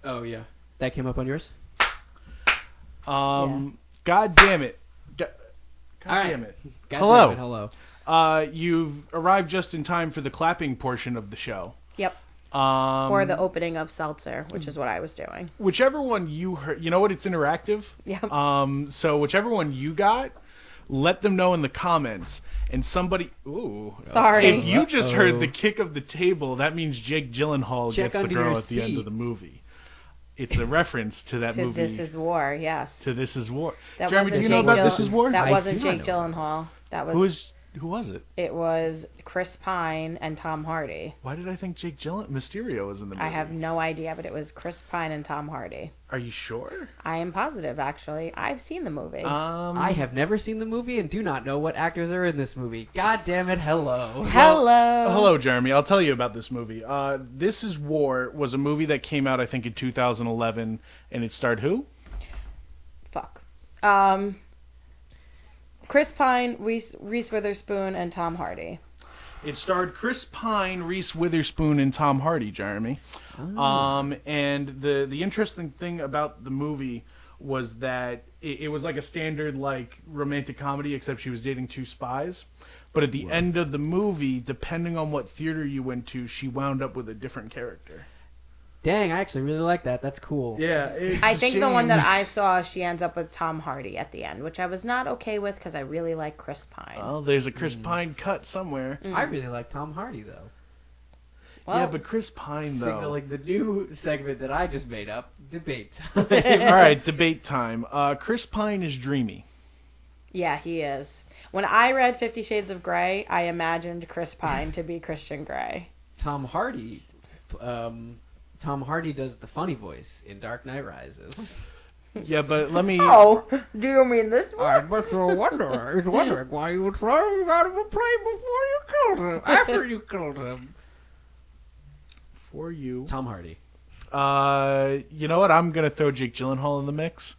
Oh, yeah. That came up on yours? God damn it. God damn it. God damn it, hello. You've arrived just in time for the clapping portion of the show. Yep. Or the opening of Seltzer, which is what I was doing. Whichever one you heard, you know what? It's interactive. Yep. So whichever one you got, let them know in the comments. And somebody, Sorry. If you just heard the kick of the table, that means Jake Gyllenhaal gets the girl at the end of the movie. It's a reference to that movie. To This Is War, yes. To This Is War. That Jeremy, do you know about This Is War? That wasn't Jake Gyllenhaal. That was who was it? It was Chris Pine and Tom Hardy. Why did I think Jake Mysterio was in the movie? I have no idea, but it was Chris Pine and Tom Hardy. Are you sure? I am positive, actually. I've seen the movie. I have never seen the movie and do not know what actors are in this movie. God damn it, hello. Hello, Jeremy. I'll tell you about this movie. This Is War was a movie that came out, I think, in 2011, and it starred who? Fuck. Chris Pine, Reese Witherspoon, and Tom Hardy. It starred Chris Pine, Reese Witherspoon, and Tom Hardy, Jeremy. And the interesting thing about the movie was that it was like a standard like romantic comedy, except she was dating two spies. But at the end of the movie, depending on what theater you went to, she wound up with a different character. Dang, I actually really like that. That's cool. Yeah, I think the one that I saw, she ends up with Tom Hardy at the end, which I was not okay with because I really like Chris Pine. Well, there's a Chris Pine cut somewhere. I really like Tom Hardy, though. Well, yeah, but Chris Pine, though. Signaling the new segment that I just made up, debate time. All right, debate time. Chris Pine is dreamy. Yeah, he is. When I read 50 Shades of Grey, I imagined Chris Pine to be Christian Grey. Tom Hardy does the funny voice in Dark Knight Rises. Yeah, but let me... Oh, do you mean this one? I must wondering why you were throwing him out of a plane before you killed him, after you killed him. For you. Tom Hardy. You know what? I'm going to throw Jake Gyllenhaal in the mix.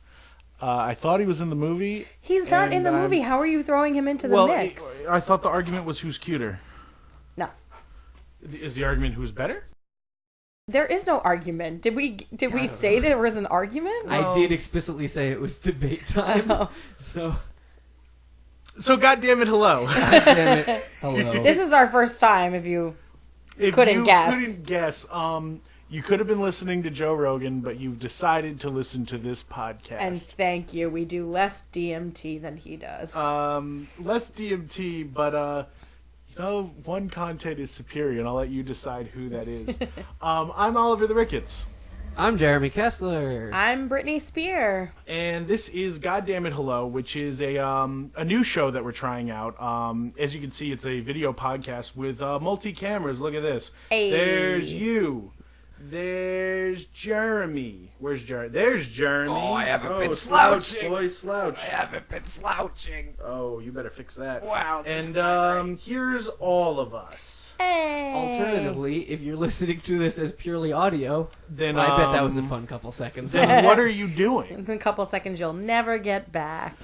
I thought he was in the movie. He's not in the movie. How are you throwing him into the mix? I thought the argument was who's cuter. No. Is the argument who's better? There is no argument. Did we say there was an argument? I did explicitly say it was debate time. Oh. So goddamn it, hello. Damn it. Hello. This is our first time. If you couldn't guess, you could have been listening to Joe Rogan, but you've decided to listen to this podcast. And thank you. We do less DMT than he does. Less DMT, but one content is superior, and I'll let you decide who that is. I'm Oliver the Ricketts. I'm Jeremy Kessler. I'm Brittany Spear. And this is Goddamn It Hello, which is a new show that we're trying out. As you can see, it's a video podcast with multi-cameras. Look at this. Hey. There's you. There's Jeremy. Where's Jeremy? There's Jeremy. Oh, I haven't been slouching. Boy, slouch. I haven't been slouching. Oh, you better fix that. Wow. And here's all of us. Hey. Alternatively, if you're listening to this as purely audio, then I bet that was a fun couple seconds. Then what are you doing? In a couple seconds, you'll never get back.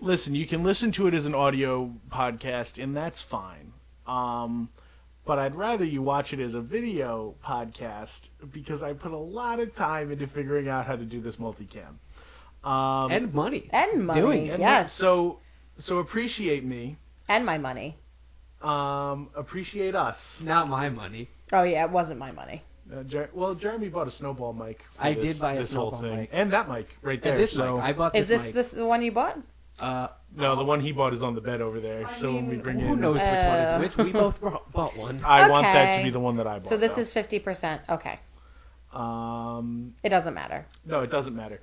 Listen, you can listen to it as an audio podcast, and that's fine. But I'd rather you watch it as a video podcast because I put a lot of time into figuring out how to do this multicam. And money. Yes. So appreciate me. And my money. Appreciate us. Not my money. Oh, yeah, it wasn't my money. Jeremy bought a snowball mic for I did buy a this whole snowball thing. mic. And that mic right there. And this mic. I bought this mic. Is this the one you bought? No, the one he bought is on the bed over there. When we bring who in... knows which one is which? We both bought one. I want that to be the one that I bought. So this is 50%. Okay. It doesn't matter. No, it doesn't matter.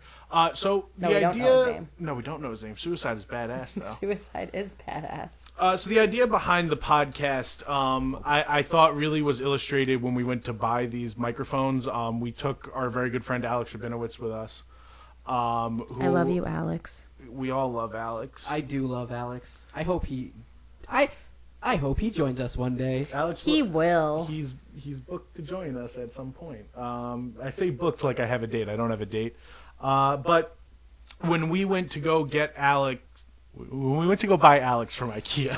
So No, the we idea... don't know his name. No, we don't know his name. Suicide is badass, though. Suicide is badass. So the idea behind the podcast, I thought really was illustrated when we went to buy these microphones. We took our very good friend Alex Rabinowitz with us. I love you, Alex. We all love Alex. I do love Alex. I hope he joins us one day. Alex, He will. He's booked to join us at some point. I say booked like I have a date. I don't have a date. But when we went to go get Alex, when we went to go buy Alex from IKEA,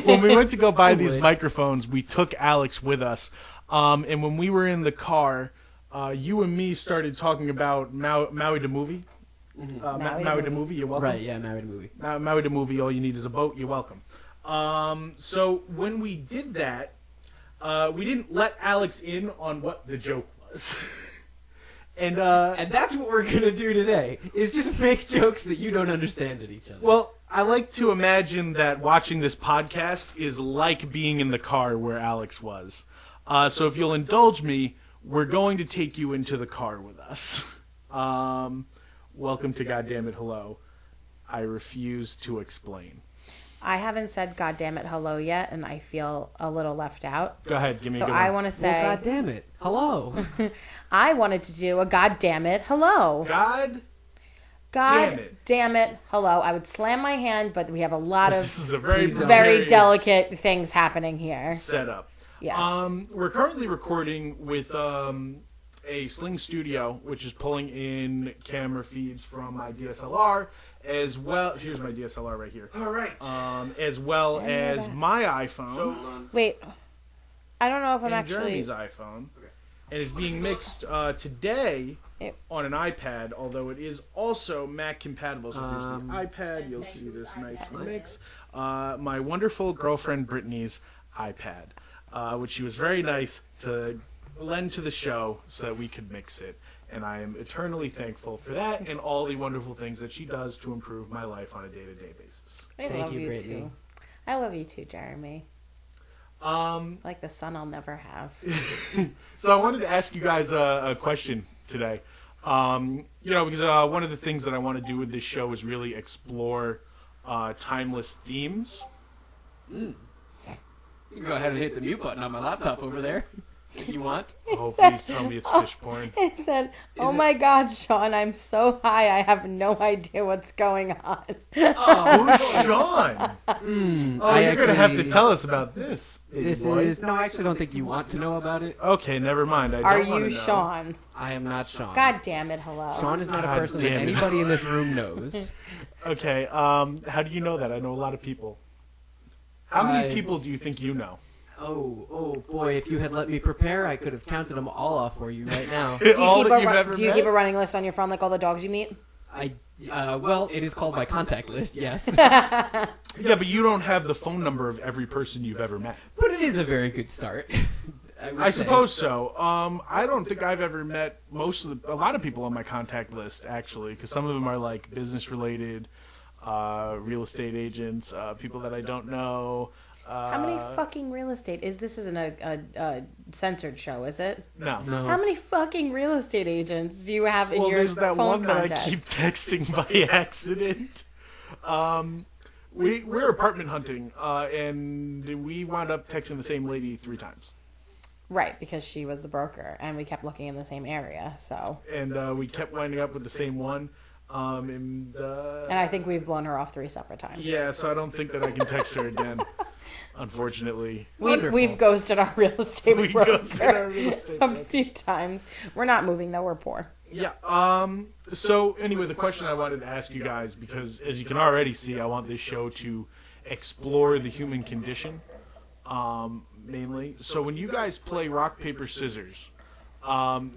when we went to go buy these microphones, we took Alex with us. And when we were in the car, you and me started talking about Maui the movie. Maui the movie, you're welcome. Right, yeah, Maui the movie. Maui the movie, all you need is a boat, you're welcome. So when we did that, we didn't let Alex in on what the joke was. And that's what we're going to do today, is just make jokes that you don't understand at each other. Well, I like to imagine that watching this podcast is like being in the car where Alex was. So if you'll indulge me, we're going to take you into the car with us. Welcome to Goddammit Hello. I refuse to explain. I haven't said "goddammit hello" yet, and I feel a little left out. Go ahead, give me a So good I one. want to say, well, God damn it. Hello. I wanted to do a "goddammit hello." God God damn it hello. I would slam my hand, but we have a lot of This is a very very delicate things happening here. setup. Yes. We're currently recording with a Sling Studio, which is pulling in camera feeds from my DSLR, as well. Here's my DSLR right here. All right. As well as my iPhone Wait, I don't know if I'm and actually. Jeremy's iPhone, and it's being mixed today on an iPad. Although it is also Mac compatible. So here's the iPad. You'll see this nice mix. My wonderful girlfriend Brittany's iPad, which she was very nice to lend to the show so that we could mix it. And I am eternally thankful for that and all the wonderful things that she does to improve my life on a day-to-day basis. I Thank love you, you Brittany. too. I love you too, Jeremy. Like the son I'll never have. So I wanted to ask you guys a question today. Because one of the things that I want to do with this show is really explore timeless themes. You can go ahead and hit the mute button on my laptop over there if you want. Oh, please tell me it's fish porn. It said, "Oh my God, Sean, I'm so high. I have no idea what's going on." Who's Sean? You're going to have to tell us about this. This boy. is... No, I actually don't think you want to know about it. Okay, never mind. Are don't wanna you know. Sean? I am not Sean. God damn it, hello. Sean is not a God person that damn it. anybody in this room knows. Okay, how do you know that? I know a lot of people. How many people do you think you know? Oh boy, if you had let me prepare, I could have counted them all off for you right now. Do you, All keep that a, you've ru- ever do you met? keep a running list on your phone like all the dogs you meet? Well, it is called my contact list, yes. Yeah, but you don't have the phone number of every person you've ever met. But it is a very good start. I suppose so. I don't think I've ever met a lot of people on my contact list, actually, because some of them are like business related, real estate agents, people that I don't know. How many fucking real estate this isn't a censored show, is it? No. How many fucking real estate agents do you have in Well, your there's that phone one contacts? that I keep texting by accident. We're apartment hunting, and we wound up texting the same lady 3 times. Right, because she was the broker, and we kept looking in the same area, so... And we kept winding up with the same one. And I think we've blown her off 3 separate times. Yeah, so I don't think that I can text her again, unfortunately. We've ghosted our real estate We broker ghosted our real estate a broker. few times. We're not moving, though. We're poor. Yeah. So anyway, the question I wanted to ask you guys, because as you can already see, I want this show to explore the human condition, mainly. So when you guys play rock, paper, scissors,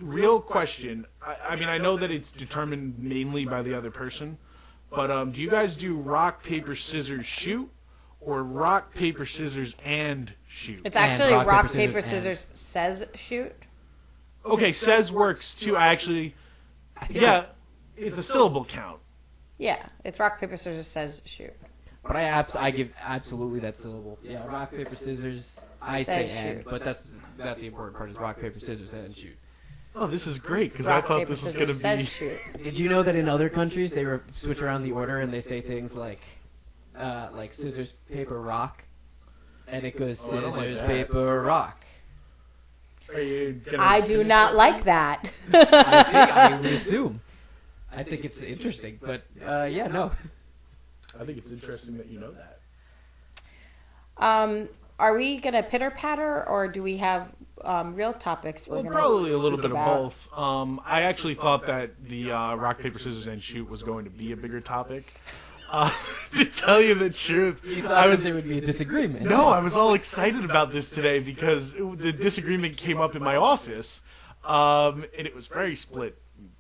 real question. I mean, I know that it's determined mainly by the other person, but do you guys do rock, paper, scissors, shoot, or rock, paper, scissors, and shoot? It's actually rock, rock, paper, paper, scissors, scissors says shoot. Okay, says works too. It's a syllable count. Yeah, it's rock, paper, scissors says shoot. But I give absolutely that syllable. Yeah, rock, paper, scissors. I say Says and, shoot. but that's not the important part. Is rock, paper, scissors, and shoot. Oh, this is great, because I Rock, thought paper, this was going to scissors be... says shoot. Did you know that in other countries they switch around the order and they say things like scissors, paper, rock, and it goes Oh, I don't like scissors, that. paper, rock. Are you gonna I do not like that. I would assume. I think it's interesting, but yeah, no. I think it's interesting that you know that. Are we gonna pitter patter, or do we have real topics? Well, gonna probably a little speak bit of about? both. I actually thought that the rock, paper, scissors, and shoot was going to be a bigger topic. To tell you the truth, You thought there would be a disagreement. I was all excited about this today because the disagreement came up in my office. And it was very split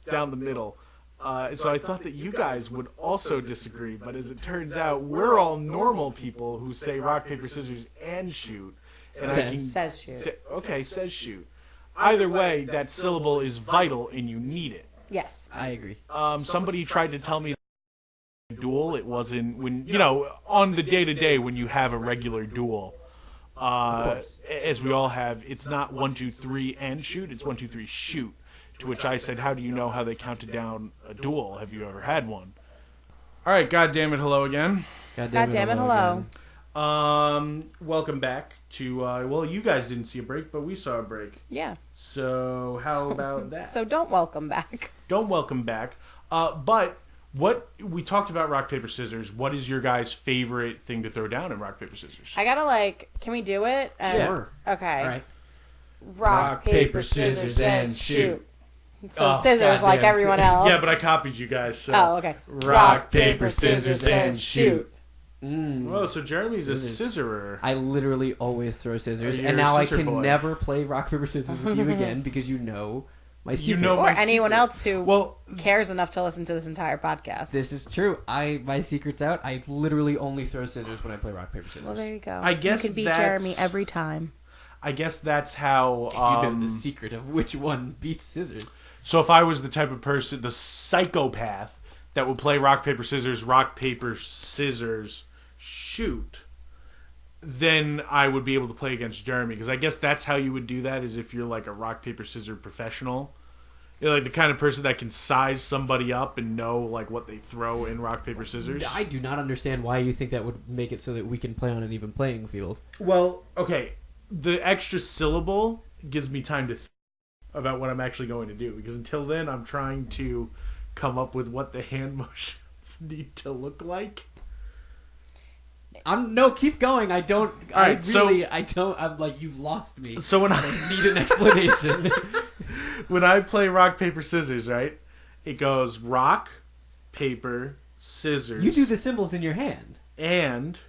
down the middle. So I thought that you guys would also disagree, but as it turns out, we're all normal people who say rock, paper, scissors, and shoot. And Says shoot. says shoot. Either way, that syllable is vital and you need it. Yes. I agree. Somebody tried to tell me duel. It wasn't when, on the day-to-day when you have a regular duel. As we all have, it's not 1, 2, 3 and shoot, it's 1, 2, 3 shoot. To which I said, how do you know how they counted down a duel? Have you ever had one? All right, goddammit, hello again. Goddammit, hello. Welcome back to, well, you guys didn't see a break, but we saw a break. Yeah. So how about that? So don't welcome back. Don't welcome back. But what we talked about rock, paper, scissors. What is your guys' favorite thing to throw down in rock, paper, scissors? I gotta can we do it? Sure. Okay. All right. Rock, paper, scissors, and shoot. So Oh, scissors like goddamn, everyone else. Yeah, but I copied you guys. So. Oh, okay. Rock, paper, scissors, and shoot. Oh, so Jeremy's Scissors. a scissorer. I literally always throw scissors, Oh, you're and a now I scissor can boy. never play rock, paper, scissors with you again because you know my secret. You know Or my anyone secret. else who Well, cares enough to listen to this entire podcast. This is true. My secret's out. I literally only throw scissors when I play rock, paper, scissors. Well, there you go. I guess you can beat that's- Jeremy every time. I guess that's how. You know the secret of which one beats scissors. So if I was the type of person, the psychopath that would play rock, paper, scissors, shoot, then I would be able to play against Jeremy. Because I guess that's how you would do that, is if you're like a rock, paper, scissors professional. You're like the kind of person that can size somebody up and know like what they throw in rock, paper, scissors. I do not understand why you think that would make it so that we can play on an even playing field. Well, okay. The extra syllable gives me time to think about what I'm actually going to do. Because until then, I'm trying to come up with what the hand motions need to look like. No, keep going. I don't. All right, I'm like, you've lost me. So when I Need an explanation. when I play rock, paper, scissors, right? It goes rock, paper, scissors. You do the symbols in your hand. And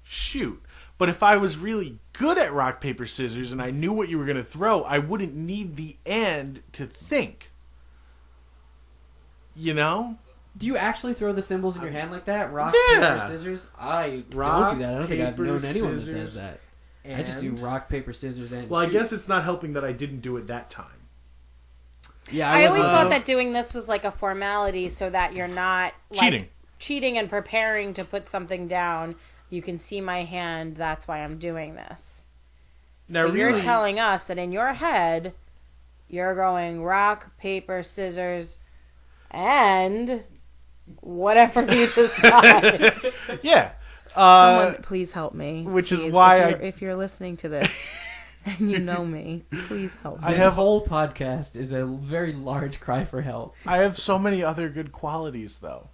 shoot. But if I was really good at rock, paper, scissors and I knew what you were going to throw, I wouldn't need the and to think. You know? Do you actually throw the symbols in your hand like that? Rock, Yeah. paper, scissors? I Rock, don't do that. I don't think I've paper, known anyone that scissors, does that. I just do rock, paper, scissors, and Well, shoot. I guess it's not helping that I didn't do it that time. Yeah, I always wasn't- thought that doing this was like a formality so that you're not cheating and preparing to put something down. You can see my hand. That's why I'm doing this. Now, But really, you're telling us that in your head, you're going rock, paper, scissors, and whatever you decide. yeah. Someone, please help me. which is Please, why if you're listening to this and you know me, please help me. This whole podcast is a very large cry for help. I have so many other good qualities, though.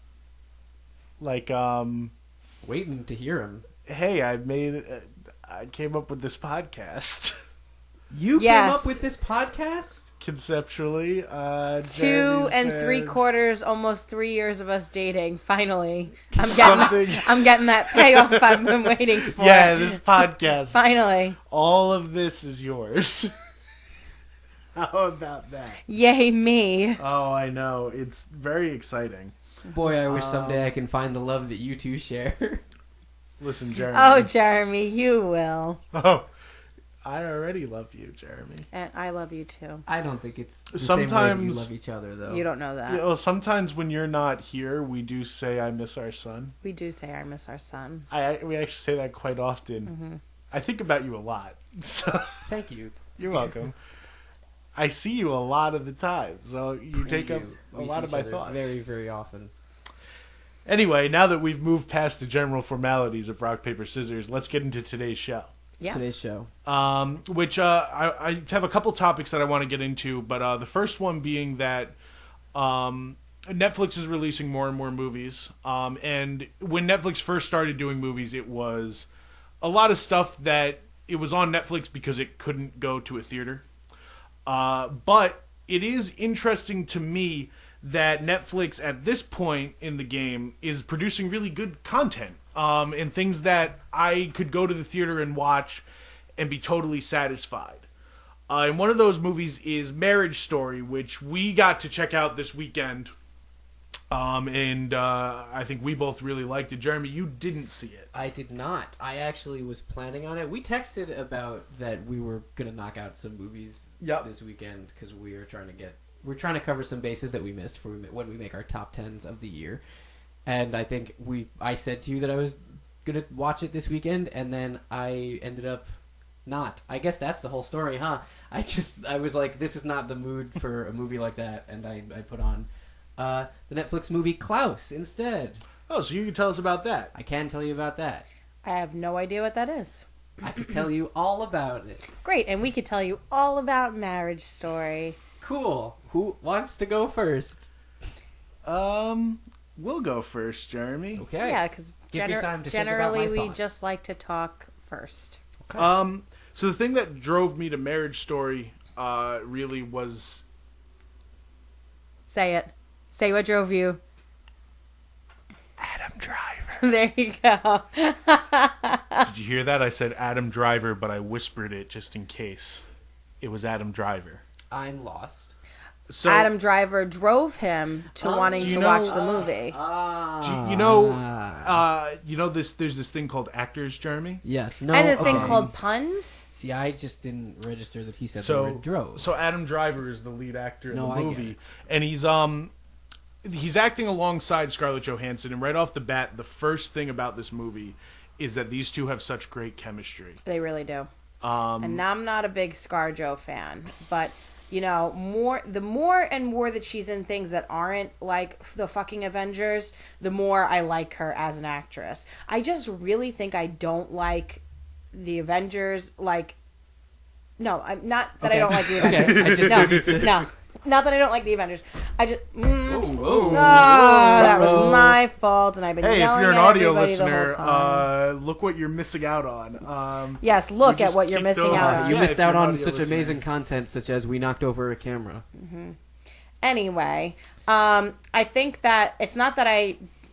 Like, Waiting to hear him. hey, I came up with this podcast. You Yes. came up with this podcast? Conceptually, 2 Jeremy and said 3/4, almost 3 years of us dating. Finally, something. I'm getting that payoff I've been waiting for. Yeah, this podcast. Finally, All of this is yours. How about that? yay me! Oh, I know. It's very exciting. Boy, I wish someday I can find the love that you two share. Listen, Jeremy. Oh, Jeremy, you will, Oh, I already love you, Jeremy. and I love you too. I don't think it's the same way that you Sometimes- love each other, though. You don't know that. Yeah, well, sometimes when you're not here, we do say I miss our son. We do say I miss our son. We actually say that quite often. I think about you a lot. So Thank you. you're welcome. I see you a lot of the time, so you take up a We lot see of each my other thoughts. very, very often. Anyway, now that we've moved past the general formalities of rock, paper, scissors, let's get into today's show. Yeah. Today's show. Which I have a couple topics that I want to get into, but the first one being that Netflix is releasing more and more movies. And when Netflix first started doing movies, it was a lot of stuff that it was on Netflix because it couldn't go to a theater. But it is interesting to me that Netflix at this point in the game is producing really good content and things that I could go to the theater and watch and be totally satisfied. And one of those movies is Marriage Story, which we got to check out this weekend. And I think we both really liked it. Jeremy, you didn't see it. I did not. I actually was planning on it. We texted about that we were gonna knock out some movies this weekend because we're trying to cover some bases that we missed for when we make our top 10s of the year. And I think I said to you that I was gonna watch it this weekend, and then I ended up not. I guess that's the whole story, huh? I was like, this is not the mood for a movie like that, and I put on the Netflix movie Klaus instead. Oh, so you can tell us about that. I can tell you about that. I have no idea what that is. I can tell you all about it. Great, and we could tell you all about Marriage Story. Cool. Who wants to go first? We'll go first, Jeremy. Okay. Yeah, because generally we just like to talk first. Okay. So the thing that drove me to Marriage Story really was... Say it. Say what drove you. Adam Driver. There you go. Did you hear that? I said Adam Driver, but I whispered it just in case. It was Adam Driver. I'm lost. So, Adam Driver drove him to wanting to watch the movie. There's this thing called actors, Jeremy? Yes. No. And the thing called puns. See, I just didn't register that he said the So, word drove. so Adam Driver is the lead actor in No, the I get movie, it. and he's acting alongside Scarlett Johansson. And right off the bat, the first thing about this movie is that these two have such great chemistry. They really do. And I'm not a big ScarJo fan, but you know, the more and more that she's in things that aren't like the fucking Avengers, the more I like her as an actress. I just really think I don't like the Avengers. Like, no, I'm not that I don't like the Avengers. No, not that I don't like the Avengers. I just that was my fault, and I've been Hey, if yelling you're an at audio everybody listener, the whole time. look what you're missing out on. Yes, look we at just what you're kicked missing over. out on. You Yeah, missed if you're out an on audio such listener. amazing content, such as we knocked over a camera. Anyway, I think that it's not that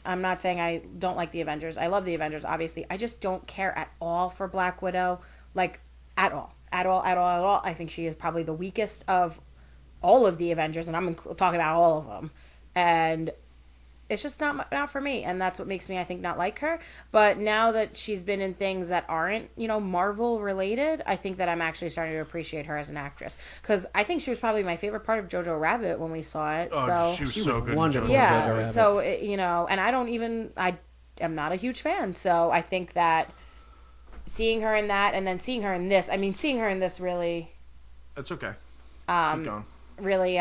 I'm not saying I don't like the Avengers. I love the Avengers, obviously. I just don't care at all for Black Widow. Like, at all. I think she is probably the weakest of all of the Avengers, and I'm talking about all of them. And it's just not for me, and that's what makes me, I think, not like her. But now that she's been in things that aren't, Marvel related, I think that I'm actually starting to appreciate her as an actress, because I think she was probably my favorite part of Jojo Rabbit when we saw it. Oh, so she was so good. in wonderful. Jojo yeah, Rabbit. so and I am not a huge fan, so I think that seeing her in that and then seeing her in this, really That's okay. Keep going. really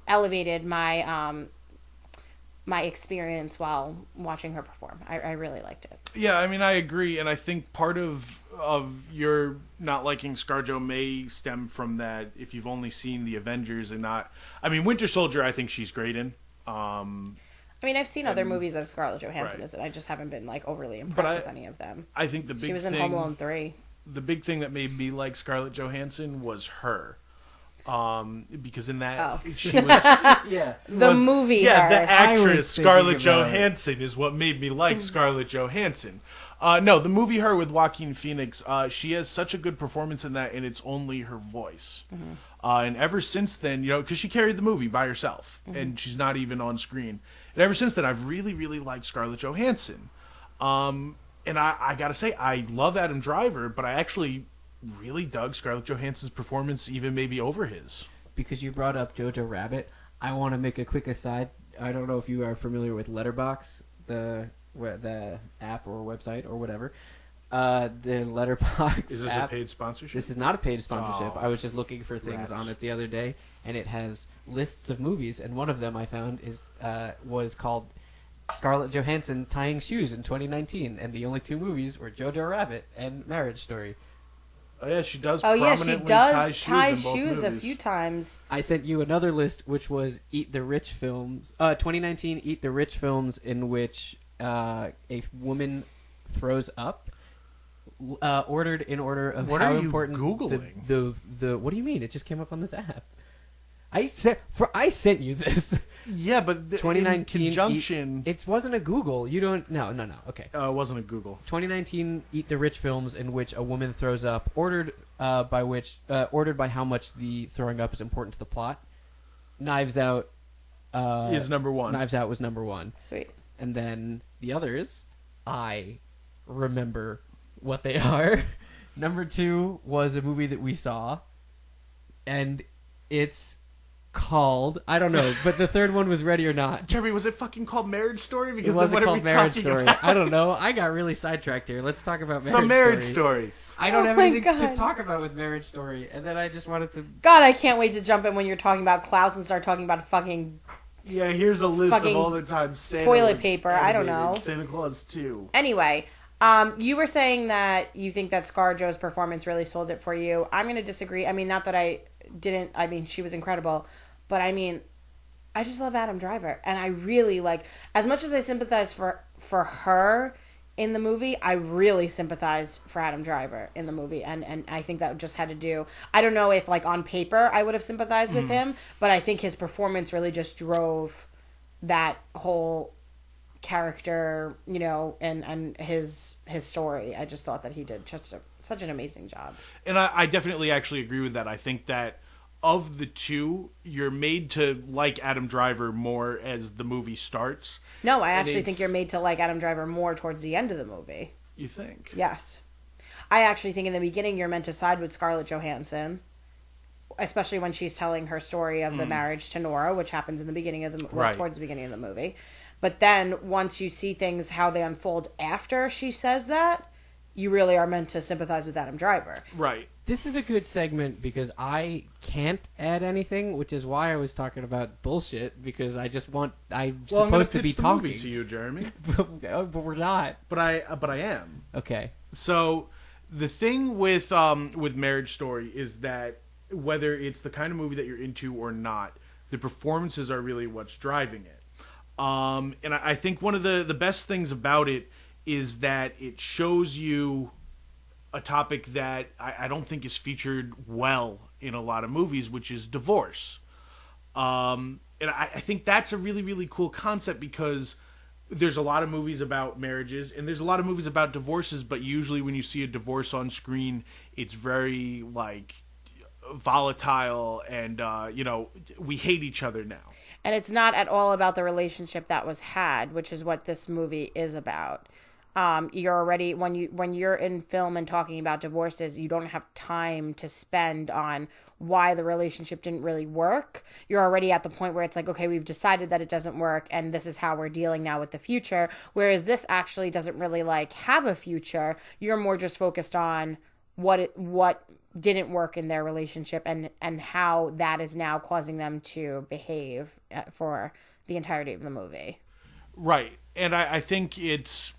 elevated my my experience while watching her perform. I really liked it. Yeah, I mean, I agree, and I think part of your not liking ScarJo may stem from that if you've only seen the Avengers and not... I mean, Winter Soldier, I think she's great in. I mean, I've seen other movies that Scarlett Johansson Right. is in. I just haven't been like overly impressed with any of them. I think the big She was in thing, Home Alone 3. the big thing that made me like Scarlett Johansson was her. Because in that she was Yeah. The movie. yeah, her. the I was actress thinking Scarlett about it. Johansson is what made me like Scarlett Johansson. No, the movie Her with Joaquin Phoenix, she has such a good performance in that, and it's only her voice. And ever since then, because she carried the movie by herself, and she's not even on screen. And ever since then, I've really, really liked Scarlett Johansson. And I gotta say, I love Adam Driver, but I actually really dug Scarlett Johansson's performance, even maybe over his. Because you brought up Jojo Rabbit, I want to make a quick aside. I don't know if you are familiar with Letterboxd, the app or website or whatever. The Letterboxd Is this app, a paid sponsorship? This is not a paid sponsorship. Oh, I was just looking for things rats. on it the other day, and it has lists of movies, and one of them I found was called Scarlett Johansson Tying Shoes in 2019, and the only two movies were Jojo Rabbit and Marriage Story. Oh yeah, she does. Oh yeah, she prominently does tie shoes in both shoes a movies. few times. I sent you another list, which was Eat the Rich films. 2019 Eat the Rich films, in which a woman throws up. Ordered in order of What how are you important Googling? the what do you mean? It just came up on this app. I sent you this. Yeah, but in 2019 conjunction... It wasn't a Google. You don't... No. Okay. It wasn't a Google. 2019 Eat the Rich films in which a woman throws up, ordered by how much the throwing up is important to the plot. Knives Out... is number one. Knives Out was number one. Sweet. And then the others, I remember what they are. Number 2 was a movie that we saw, and it's called, I don't know, but the third one was Ready or Not. Jeremy, was it fucking called Marriage Story? Because It wasn't then what called are we Marriage talking Story. about? I don't know. I got really sidetracked here. Let's talk about Marriage Story. I don't have my anything to God. talk about with Marriage Story, and then I just wanted to... God, I can't wait to jump in when you're talking about Klaus and start talking about fucking Yeah, here's a list of Fucking all the times Santa toilet was paper, I don't animated. know. Santa Claus 2. Anyway, you were saying that you think that ScarJo's performance really sold it for you. I'm going to disagree. I mean, not that I didn't. I mean, she was incredible. But I mean, I just love Adam Driver. And I really like, as much as I sympathize for her in the movie, I really sympathized for Adam Driver in the movie. And I think that just had to do, I don't know if like on paper I would have sympathized with him, but I think his performance really just drove that whole character, you know, and his story. I just thought that he did such an amazing job. And I definitely actually agree with that. I think that of the two, you're made to like Adam Driver more as the movie starts. No, I actually think you're made to like Adam Driver more towards the end of the movie. You think? Yes. I actually think in the beginning you're meant to side with Scarlett Johansson, especially when she's telling her story of the marriage to Nora, which happens in the beginning of towards the beginning of the movie. But then once you see things, how they unfold after she says that, you really are meant to sympathize with Adam Driver. Right. This is a good segment because I can't add anything, which is why I was talking about bullshit, because I'm supposed to be talking movie to you, Jeremy. but we're not. But I am. Okay. So the thing with Marriage Story is that whether it's the kind of movie that you're into or not, the performances are really what's driving it. And I think one of the best things about it is that it shows you a topic that I don't think is featured well in a lot of movies, which is divorce. And I think that's a really, really cool concept because there's a lot of movies about marriages and there's a lot of movies about divorces, but usually when you see a divorce on screen, it's very like volatile and, we hate each other now. And it's not at all about the relationship that was had, which is what this movie is about. You're already, when you're in film and talking about divorces, you don't have time to spend on why the relationship didn't really work. You're already at the point where it's like, okay, we've decided that it doesn't work and this is how we're dealing now with the future. Whereas this actually doesn't really like have a future. You're more just focused on what didn't work in their relationship and how that is now causing them to behave for the entirety of the movie. Right. And I think it's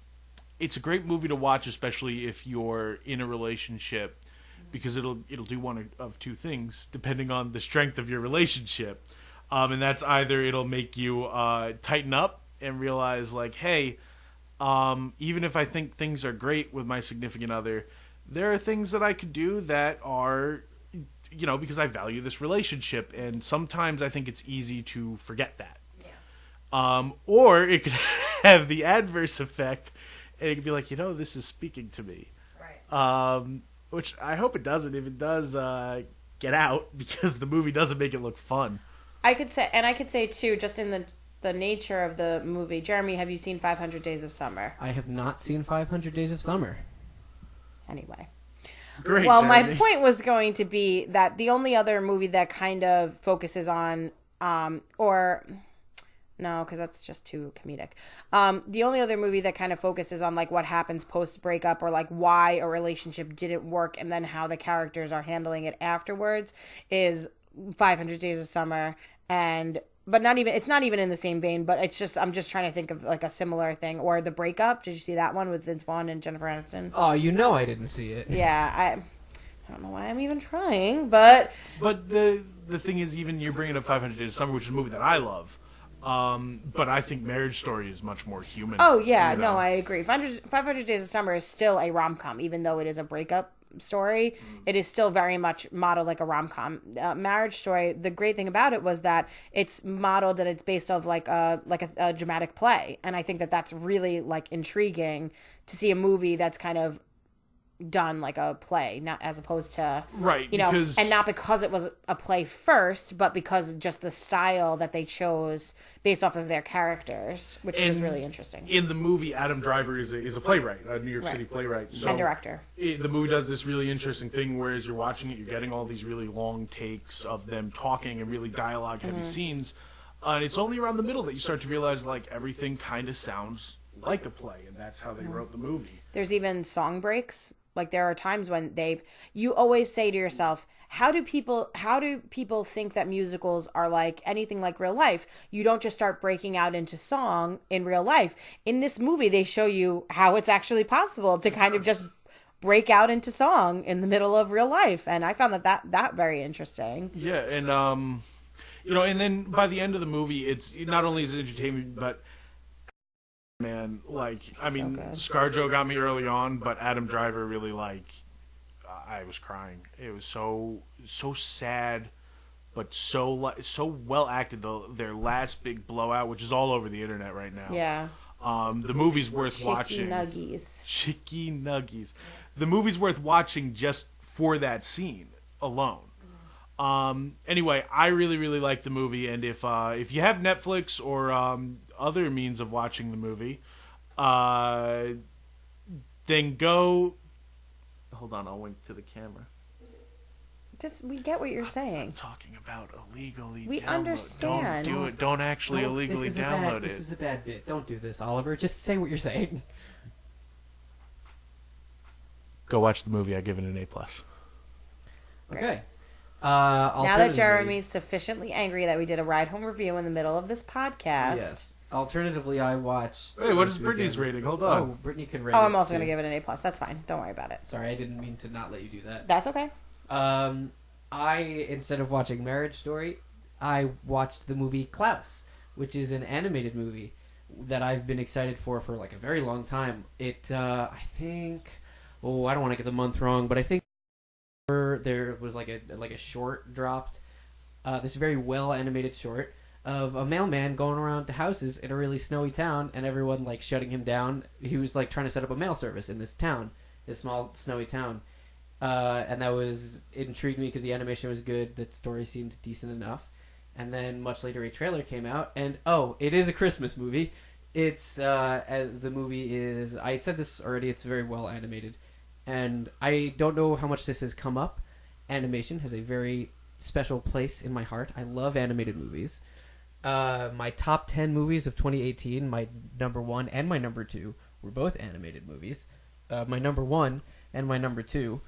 a great movie to watch, especially if you're in a relationship, because it'll do one of two things depending on the strength of your relationship. And that's either it'll make you tighten up and realize like, hey, even if I think things are great with my significant other, there are things that I could do that are, because I value this relationship. And sometimes I think it's easy to forget that. Yeah. Or it could have the adverse effect. And it could be like, this is speaking to me. Right. Which I hope it doesn't. If it does, get out, because the movie doesn't make it look fun. I could say too, just in the nature of the movie, Jeremy, have you seen 500 Days of Summer? I have not seen 500 Days of Summer. Anyway. Great, well, Jeremy. my point was going to be that the only other movie that kind of focuses on, no, because that's just too comedic. The only other movie that kind of focuses on like what happens post breakup or like why a relationship didn't work and then how the characters are handling it afterwards is 500 Days of Summer. But it's not even in the same vein, but I'm just trying to think of like a similar thing. Or The Breakup. Did you see that one with Vince Vaughn and Jennifer Aniston? Oh, I didn't see it. Yeah, I don't know why I'm even trying, but the thing is, even you're bringing up 500 Days of Summer, which is a movie that I love. But I think Marriage Story is much more human. Oh, yeah. No, I agree. 500 Days of Summer is still a rom-com, even though it is a breakup Story, it is still very much modeled like a rom-com. Marriage Story, the great thing about it was that it's modeled and it's based off like a dramatic play, and I think that that's really like intriguing to see a movie that's kind of done like a play, not as opposed to because... and not because it was a play first, but because of just the style that they chose based off of their characters, which was really interesting. In the movie, Adam Driver is a playwright, a New York City playwright, and director. The movie does this really interesting thing, where as you're watching it, you're getting all these really long takes of them talking and really dialogue-heavy scenes, and it's only around the middle that you start to realize like everything kind of sounds like a play, and that's how they wrote the movie. There's even song breaks. Like there are times when you always say to yourself, how do people think that musicals are like anything like real life? You don't just start breaking out into song in real life. In this movie, they show you how it's actually possible to kind of just break out into song in the middle of real life. And I found that very interesting. Yeah. And, and then by the end of the movie, it's not only is it entertainment, but man, like, I mean, ScarJo got me early on, but Adam Driver really, like, I was crying. It was so sad, but so well acted. Their last big blowout, which is all over the internet right now. Yeah. The movie's worth watching. Chicky Nuggies. The movie's worth watching just for that scene alone. Anyway, I really, really like the movie, and if you have Netflix or other means of watching the movie, then go. Hold on, I'll wink to the camera. We get what you're saying. I'm talking about illegally. We understand. Don't do it. Don't actually illegally download it. This is a bad bit. Don't do this, Oliver. Just say what you're saying. Go watch the movie. I give it an A+. Okay. Now that Jeremy's sufficiently angry that we did a ride home review in the middle of this podcast. Yes. Alternatively, I watched... Hey, what is Brittany's rating? Hold on. Oh, Brittany can rate it. Oh, I'm also going to give it an A+. That's fine. Don't worry about it. Sorry, I didn't mean to not let you do that. That's okay. Instead of watching Marriage Story, I watched the movie Klaus, which is an animated movie that I've been excited for like a very long time. It, I think... Oh, I don't want to get the month wrong, but I think there was like a short dropped, this very well animated short of a mailman going around to houses in a really snowy town, and everyone like shutting him down. He was like trying to set up a mail service in this town, this small snowy town, and it intrigued me because the animation was good, the story seemed decent enough, and then much later a trailer came out, and it is a Christmas movie. It's as the movie is. I said this already. It's very well animated. And I don't know how much this has come up. Animation has a very special place in my heart. I love animated movies. My top 10 movies of 2018, my number 1 and my number 2 were both animated movies. My number 1 and my number 2.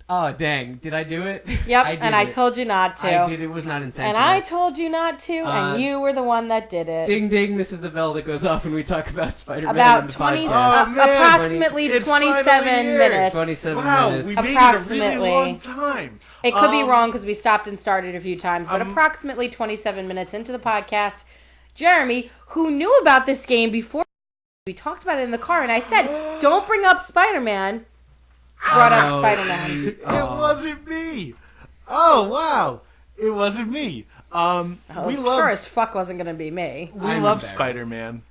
Oh, dang. Did I do it? Yep, I told you not to. I did. It was not intentional. And I told you not to, and you were the one that did it. Ding, ding. This is the bell that goes off when we talk about Spider-Man. About approximately 27 minutes. 27 wow, minutes. We made it a really long time. It could be wrong because we stopped and started a few times, but approximately 27 minutes into the podcast, Jeremy, who knew about this game before we talked about it in the car, and I said, don't bring up Spider-Man, brought up Spider-Man. It wasn't me. Oh, wow. It wasn't me. Sure as fuck wasn't going to be me. We love Spider-Man.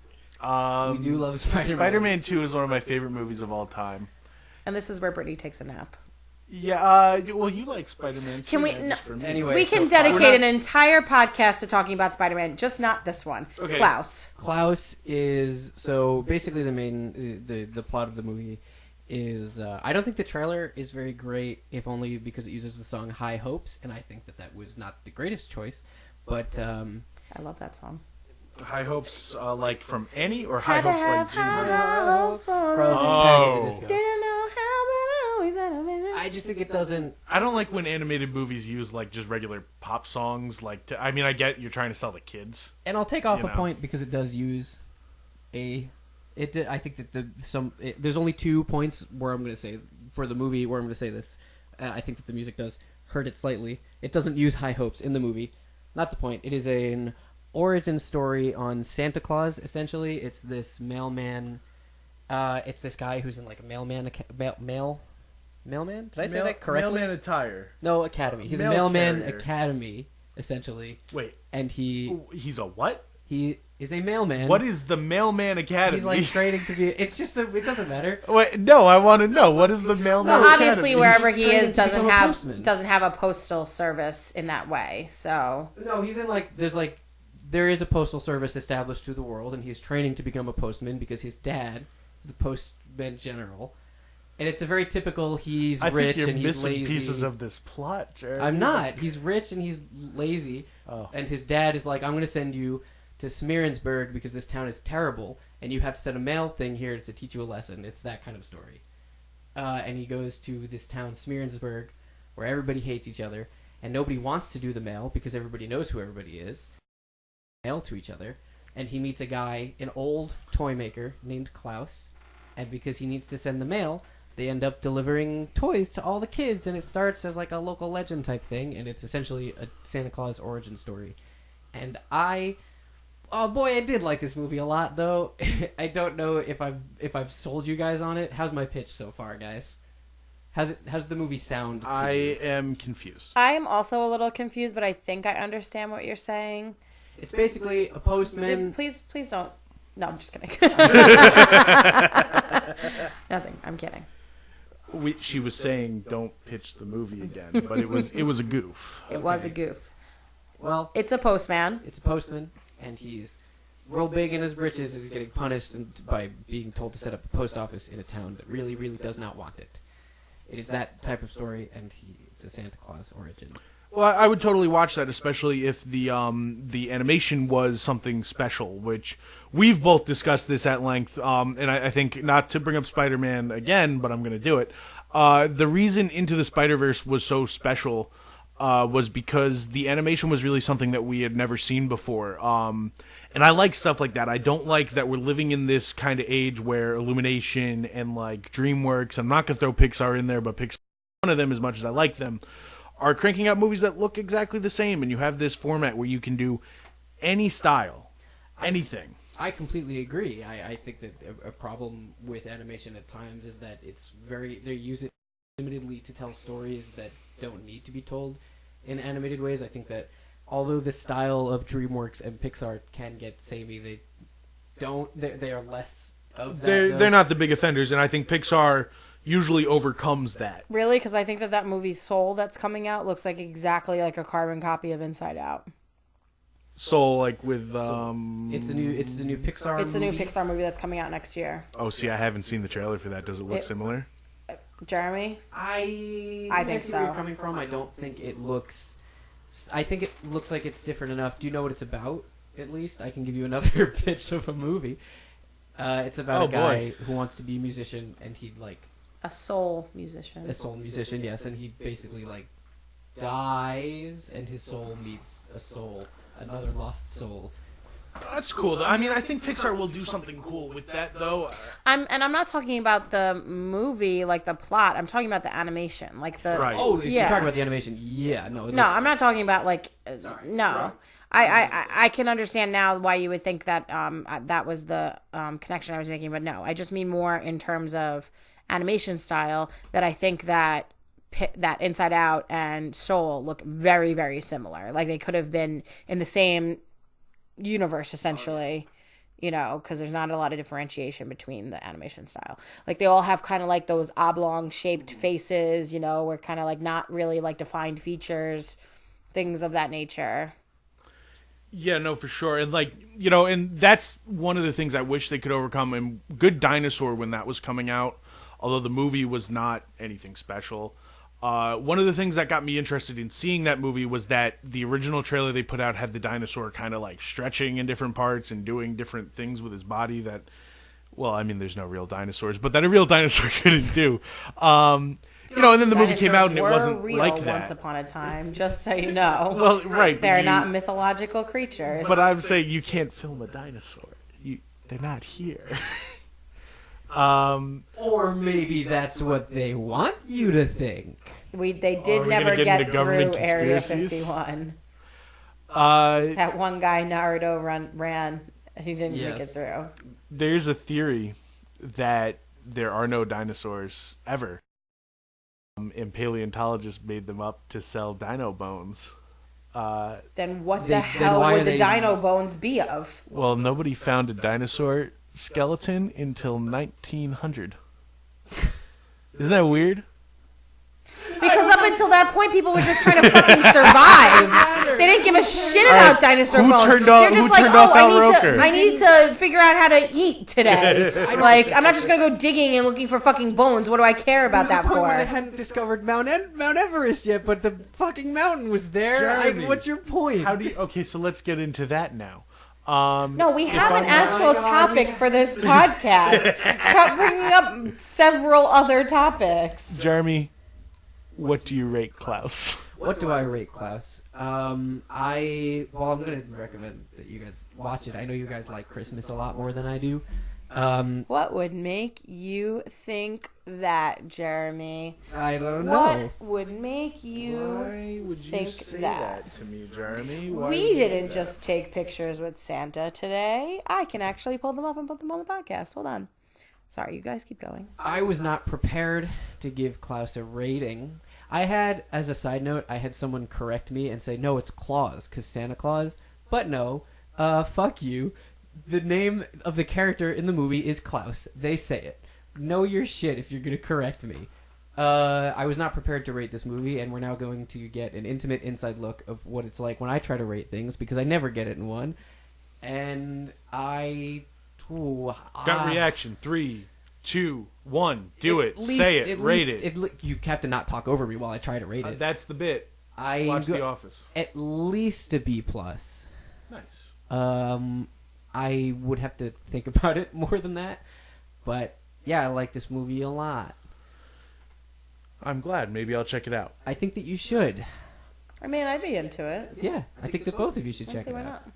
We do love Spider-Man. Spider-Man 2 is one of my favorite movies of all time. And this is where Brittany takes a nap. Yeah, well, you like Spider-Man 2. Can we... Anyway, we can dedicate an entire podcast to talking about Spider-Man, just not this one. Okay. Klaus is... So, basically the plot of the movie is... I don't think the trailer is very great, if only because it uses the song High Hopes, and I think that was not the greatest choice, but... I love that song. High Hopes, like from Annie, or High Hopes like Jesus? High hopes for Oh. Didn't know how, but always had a minute. I just think it doesn't... I don't like when animated movies use, like, just regular pop songs. Like, I mean, I get you're trying to sell to kids. And I'll take off a point because it does use I think that there's only 2 points where I'm going to say, for the movie, where I'm going to say this. I think that the music does hurt it slightly. It doesn't use High Hopes in the movie. Not the point. It is an origin story on Santa Claus, essentially. It's this mailman... it's this guy who's in, like, a mailman... Mailman? Did I say that correctly? Mailman attire. No, academy. He's Mail a mailman carrier. academy, essentially. Wait. And he's a what? He is a mailman. What is the Mailman Academy? He's like training to be. It's just it doesn't matter. Wait, no, I want to know what is the Mailman Well, Academy? obviously, wherever He's he training is to become a postman. doesn't have a postal service in that way. So No, he's in there is a postal service established to the world, and he's training to become a postman because his dad is the postman general. And it's a very typical. He's rich think you're and he's missing lazy. pieces of this plot, Jared. I'm not. He's rich and he's lazy. Oh. And his dad is like, I'm going to send you to Smearensburg because this town is terrible, and you have to send a mail thing here to teach you a lesson. It's that kind of story. And he goes to this town, Smearensburg, where everybody hates each other, and nobody wants to do the mail because everybody knows who everybody is. Mail to each other, and he meets a guy, an old toy maker named Klaus, and because he needs to send the mail, they end up delivering toys to all the kids, and it starts as like a local legend type thing, and it's essentially a Santa Claus origin story. And oh boy, I did like this movie a lot, though. I don't know if I've sold you guys on it. How's my pitch so far, guys? How's the movie sound to I you? am confused. I am also a little confused, but I think I understand what you're saying. It's basically a postman. Please don't. No, I'm just kidding. Nothing. I'm kidding. She was saying don't pitch the movie again, but it was a goof. It was a goof. Well, It's a postman. it's a postman, and he's real big in his britches, and he's getting punished by being told to set up a post office in a town that really, really does not want it. It is that type of story, and it's a Santa Claus origin. Well, I would totally watch that, especially if the animation was something special, which we've both discussed this at length. And I think, not to bring up Spider-Man again, but I'm going to do it. The reason Into the Spider-Verse was so special was because the animation was really something that we had never seen before. And I like stuff like that. I don't like that we're living in this kind of age where Illumination and like DreamWorks, I'm not going to throw Pixar in there, but Pixar, one of them as much as I like them, are cranking out movies that look exactly the same, and you have this format where you can do any style, anything. I completely agree. I think that a problem with animation at times is that they use it limitedly to tell stories that don't need to be told in animated ways. I think that although the style of DreamWorks and Pixar can get samey, they are less of that. They're not the big offenders, and I think Pixar usually overcomes that. Really? Because I think that movie Soul that's coming out looks like exactly like a carbon copy of Inside Out. Soul, like with it's the new Pixar. It's a new Pixar movie that's coming out next year. Oh, see, I haven't seen the trailer for that. Does it look similar? Jeremy? I think see where you're so. coming from. I don't think it looks. I think it looks like it's different enough. Do you know what it's about? At least I can give you another pitch of a movie. It's about a guy who wants to be a musician, and he A soul musician. a soul musician, yes, and he basically dies, and his soul meets another lost soul. That's cool, though. I mean, I think Pixar will do something cool with that, though. I'm not talking about the movie, like the plot. I'm talking about the animation, like the. Right. Oh, if Yeah. you're talking about the animation, yeah, no. No, I'm not talking about no. Right. I can understand now why you would think that that was the connection I was making, but no, I just mean more in terms of animation style. That I think that Inside Out and Soul look very, very similar. Like they could have been in the same universe essentially, because there's not a lot of differentiation between the animation style. Like they all have kind of like those oblong shaped faces, where kind of like not really like defined features, things of that nature. Yeah, no, for sure. And and that's one of the things I wish they could overcome. And Good Dinosaur, when that was coming out, although the movie was not anything special, one of the things that got me interested in seeing that movie was that the original trailer they put out had the dinosaur kind of stretching in different parts and doing different things with his body that, well, I mean, there's no real dinosaurs, but that a real dinosaur couldn't do. And then the movie came out and it wasn't real like that. Once upon a time, just so you know. Well, right. They're not mythological creatures. But I'm saying you can't film a dinosaur. They're not here. Or maybe that's what they want you to think. They Are did we never gonna get get into government through Area conspiracies? 51. That That one guy Naruto ran, he didn't make it Yes. through. there's a theory that there are no dinosaurs ever. And paleontologists made them up to sell dino bones. Then what the hell would the dino bones be of? Well, nobody found a dinosaur skeleton until 1900. Isn't that weird? Because up until that point, people were just trying to fucking survive. They didn't give a shit about dinosaur bones. They're just like, I need to figure out how to eat today. Like, I'm not just gonna go digging and looking for fucking bones. What do I care about that for? They hadn't discovered Mount Everest yet, but the fucking mountain was there. What's your point? Okay, so let's get into that now. No, we have an actual topic for this podcast. Stop bringing up several other topics. Jeremy, what do you rate Klaus? What do I rate Klaus? I'm gonna recommend that you guys watch it. I know you guys like Christmas a lot more than I do. What would make you think that, Jeremy? I don't know. What would make you Why would you think say that to me, Jeremy? We didn't just take pictures with Santa today. I can actually pull them up and put them on the podcast. Hold on. Sorry, you guys keep going. I was not prepared to give Klaus a rating. As a side note, I had someone correct me and say, no, it's Claus, because Santa Claus. But no, fuck you. The name of the character in the movie is Klaus. They say it. Know your shit if you're going to correct me. I was not prepared to rate this movie, and we're now going to get an intimate inside look of what it's like when I try to rate things, because I never get it in one. And Gut reaction. 3, 2, 1. Do it. Say it. Rate it. You have to not talk over me while I try to rate it. That's the bit. Watch The Office. At least a B+. Nice. I would have to think about it more than that. But, yeah, I like this movie a lot. I'm glad. Maybe I'll check it out. I think that you should. I mean, I'd be into it. Yeah, I think that both of you should check it out. Not?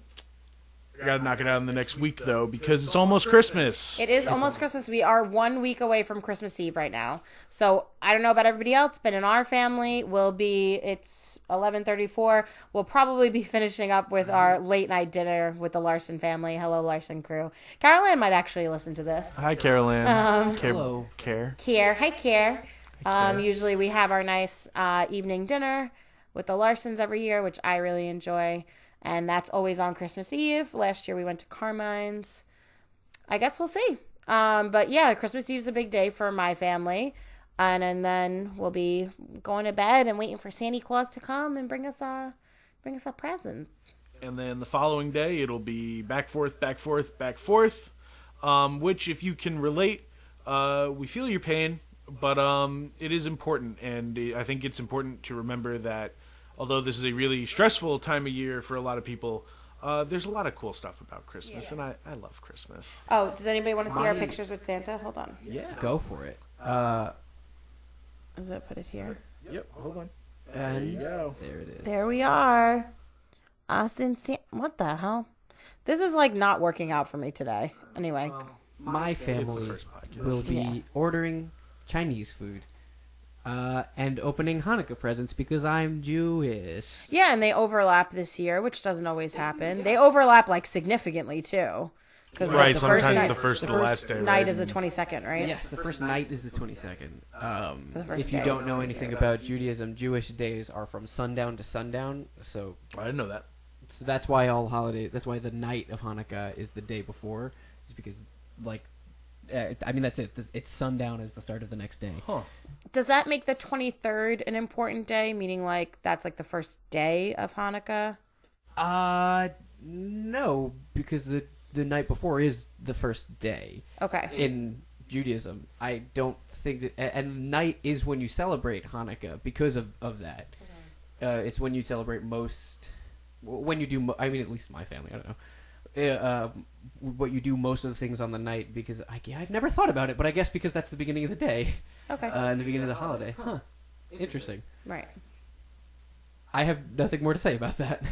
I gotta knock it out in the next week, though, because it's almost Christmas. It is almost Christmas. We are 1 week away from Christmas Eve right now. So I don't know about everybody else, but in our family, it's 11:34. We'll probably be finishing up with our late night dinner with the Larson family. Hello, Larson crew. Carol Ann might actually listen to this. Hi, Carol Ann. Hello. Care. Hi, Care. Usually we have our nice evening dinner with the Larsons every year, which I really enjoy. And that's always on Christmas Eve. Last year we went to Carmine's. I guess we'll see. But yeah, Christmas Eve's a big day for my family. And then we'll be going to bed and waiting for Santa Claus to come and bring us our presents. And then the following day it'll be back forth, which if you can relate, we feel your pain, but it is important. And I think it's important to remember that although this is a really stressful time of year for a lot of people, there's a lot of cool stuff about Christmas, and I love Christmas. Oh, does anybody want to see our pictures with Santa? Hold on. Yeah. Go for it. Does it put it here? Yep, hold on. And there you go. There it is. There we are. Austin, what the hell? This is like not working out for me today. Anyway. My family will be ordering Chinese food. And opening Hanukkah presents because I'm Jewish. Yeah, and they overlap this year, which doesn't always happen. They overlap like significantly too. Right, sometimes the first and the last day. Night is the 22nd, right? Yes, the first night is the 22nd. If you don't know anything about Judaism, Jewish days are from sundown to sundown. So I didn't know that. So that's why that's why the night of Hanukkah is the day before, is because that's it. It's sundown is the start of the next day. Huh. Does that make the 23rd an important day? Meaning, like, that's like the first day of Hanukkah? No, because the night before is the first day. Okay. In Judaism, I don't think that, and night is when you celebrate Hanukkah because of that. Okay. It's when you celebrate at least my family, I don't know. What you do most of the things on the night, because I've never thought about it, but I guess because that's the beginning of the day. Okay. And the beginning of the holiday. Huh. Interesting. Right. I have nothing more to say about that.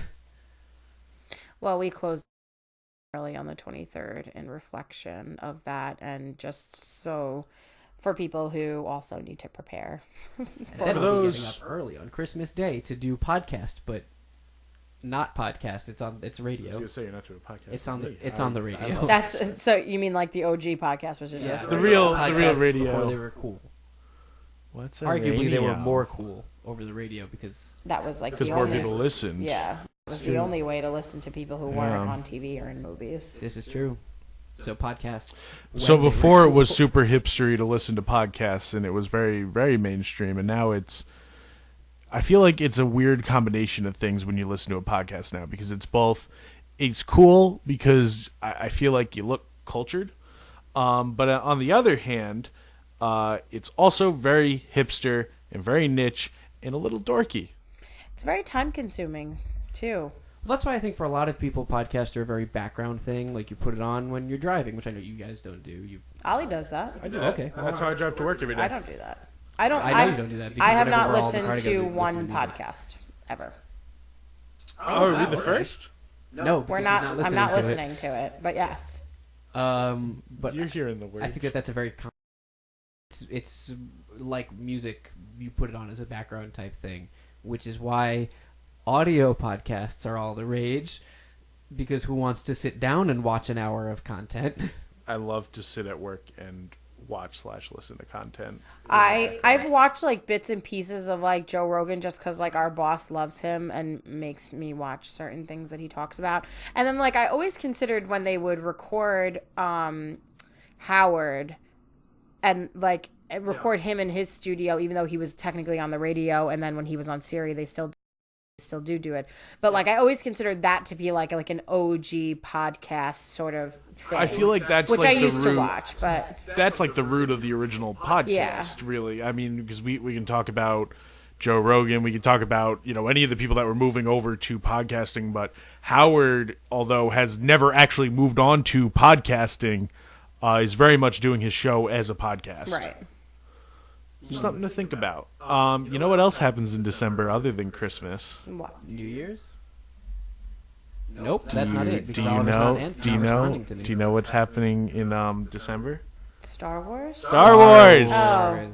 Well, we closed early on the 23rd in reflection of that, and just so for people who also need to prepare. For those getting up early on Christmas Day to do podcast, but not podcast. It's radio. I was gonna say you're not doing a podcast. It's on the radio. That's so. You mean like the OG podcast was just the real radio before they were cool. What's a Arguably, they were radio? more cool over the radio because That was like Because the more only. people listened. Yeah, it was the only way to listen to people who weren't on TV or in movies. this is true. So podcasts. So when they before were it was cool- super hipstery to listen to podcasts, and it was very, very mainstream, and now it's. I feel like it's a weird combination of things when you listen to a podcast now, because it's both. It's cool because I feel like you look cultured, but on the other hand, it's also very hipster and very niche and a little dorky. It's very time consuming too. Well, that's why I think for a lot of people, podcasts are a very background thing. Like you put it on when you're driving, which I know you guys don't do. You Ollie does that. I do that. Okay. That's how I drive to work every day. I don't do that. I don't. I know you don't do that. Because I have whenever not we're all in the listened car to together, we one listen to music. podcast ever. Oh, are we wow, the okay. first? No, We're because he's not. I'm not to it. listening to it, but yes. But You're hearing the words. I think that's a very. It's like music. You put it on as a background type thing, which is why audio podcasts are all the rage. Because who wants to sit down and watch an hour of content? I love to sit at work and watch/listen to content. I've watched like bits and pieces of like Joe Rogan just because like our boss loves him and makes me watch certain things that he talks about. And then like I always considered when they would record Howard and like record him in his studio, even though he was technically on the radio, and then when he was on Siri, they still do it. But like I always considered that to be like an OG podcast sort of thing. I feel like that's which like I the used root. to watch, but That's like the root of the original podcast, Yeah. really. I mean, because we can talk about Joe Rogan, we can talk about any of the people that were moving over to podcasting, but Howard, although has never actually moved on to podcasting, is very much doing his show as a podcast. right. Something to think about. You know what else happens in December other than Christmas? What? New Year's? Nope, that's not it. Do because you Oliver's know? not Do you know? responding to me. Do you know what's happening in December? Star Wars? Star Wars. Oh.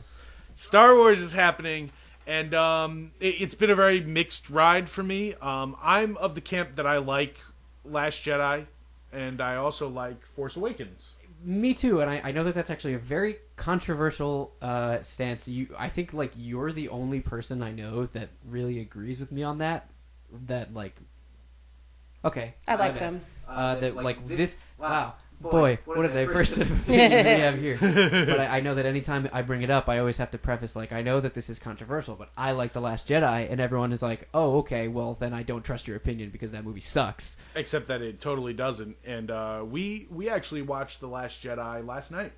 Star Wars is happening, and it's been a very mixed ride for me. I'm of the camp that I like Last Jedi, and I also like Force Awakens. Me too, and I know that that's actually a very controversial stance. I think like you're the only person I know that really agrees with me on that. That like, okay, I like okay. them. That like this. Wow, boy, what a diverse set of opinions we have here. But I know that anytime I bring it up, I always have to preface like, I know that this is controversial, but I like The Last Jedi, and everyone is like, oh, okay, well then I don't trust your opinion because that movie sucks. Except that it totally doesn't. And we actually watched The Last Jedi last night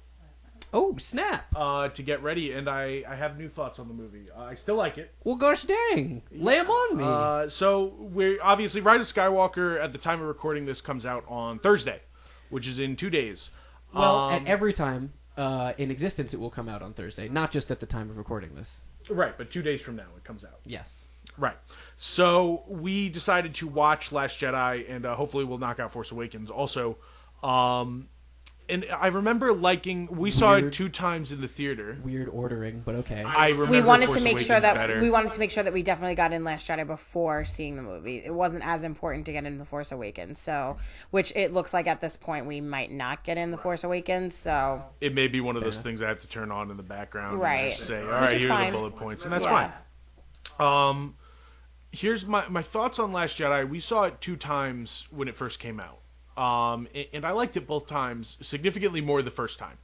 Oh, snap. to get ready, and I have new thoughts on the movie. I still like it. Well, gosh dang. Lay 'em on me. So we're obviously Rise of Skywalker at the time of recording this comes out on Thursday, which is in 2 days. Well, at every time in existence, it will come out on Thursday, not just at the time of recording this. Right, but 2 days from now it comes out. Yes. Right. So we decided to watch Last Jedi, and hopefully we'll knock out Force Awakens also. And I remember liking. We saw it Weird. 2 times in the theater. Weird ordering, but okay. I remember We wanted Force to make sure Awakens that better. we definitely got in Last Jedi before seeing the movie. It wasn't as important to get in The Force Awakens, so which it looks like at this point we might not get in The Force Awakens. So It may be one of those things I have to turn on in the background Right. and just say, all Which right, is here's fine. the bullet points, and that's Yeah. fine. Here's my thoughts on Last Jedi. We saw it 2 times when it first came out. And I liked it both times, significantly more the first time.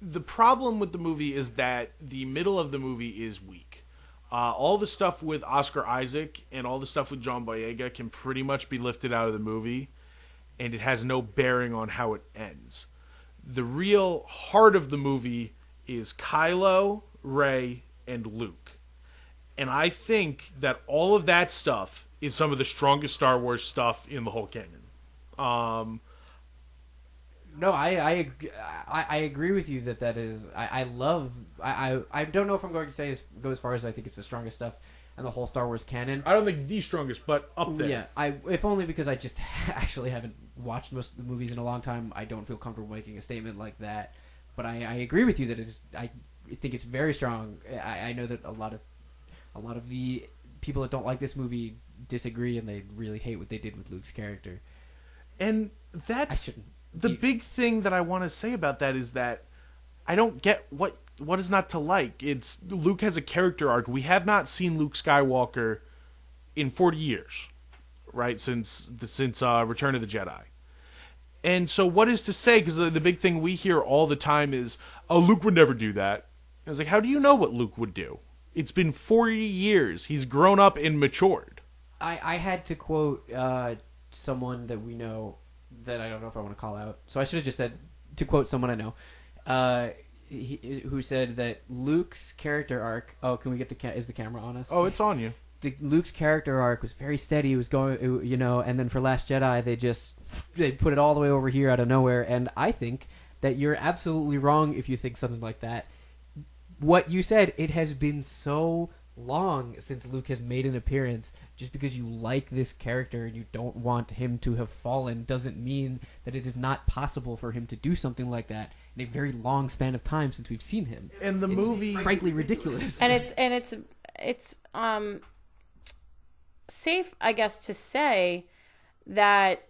The problem with the movie is that the middle of the movie is weak. All the stuff with Oscar Isaac and all the stuff with John Boyega can pretty much be lifted out of the movie, and it has no bearing on how it ends. The real heart of the movie is Kylo, Rey, and Luke. And I think that all of that stuff is some of the strongest Star Wars stuff in the whole canon. No, I agree with you that is. I love. I don't know if I'm going to go as far as I think it's the strongest stuff in the whole Star Wars canon. I don't think the strongest, but up there. Yeah, if only because I just actually haven't watched most of the movies in a long time. I don't feel comfortable making a statement like that. But I agree with you that it's. I think it's very strong. I know that a lot of the people that don't like this movie disagree, and they really hate what they did with Luke's character. And that's shouldn't- the big thing that I want to say about that is that I don't get what not to like? It's Luke has a character arc. We have not seen Luke Skywalker in 40 years, right? Since Return of the Jedi. And so what is to say? Because the big thing we hear all the time is, oh, Luke would never do that. I was like, how do you know what Luke would do? It's been 40 years. He's grown up and matured. I had to quote someone that we know that I don't know if I want to call out. So I should have just said, to quote someone I know, who said that Luke's character arc... Oh, can we get is the camera on us? Oh, it's on you. Luke's character arc was very steady. It was going, and then for Last Jedi, they put it all the way over here out of nowhere. And I think that you're absolutely wrong if you think something like that. What you said, it has been so long since Luke has made an appearance. Just because you like this character and you don't want him to have fallen doesn't mean that it is not possible for him to do something like that in a very long span of time since we've seen him. And the movie, frankly, ridiculous. And it's safe, I guess, to say that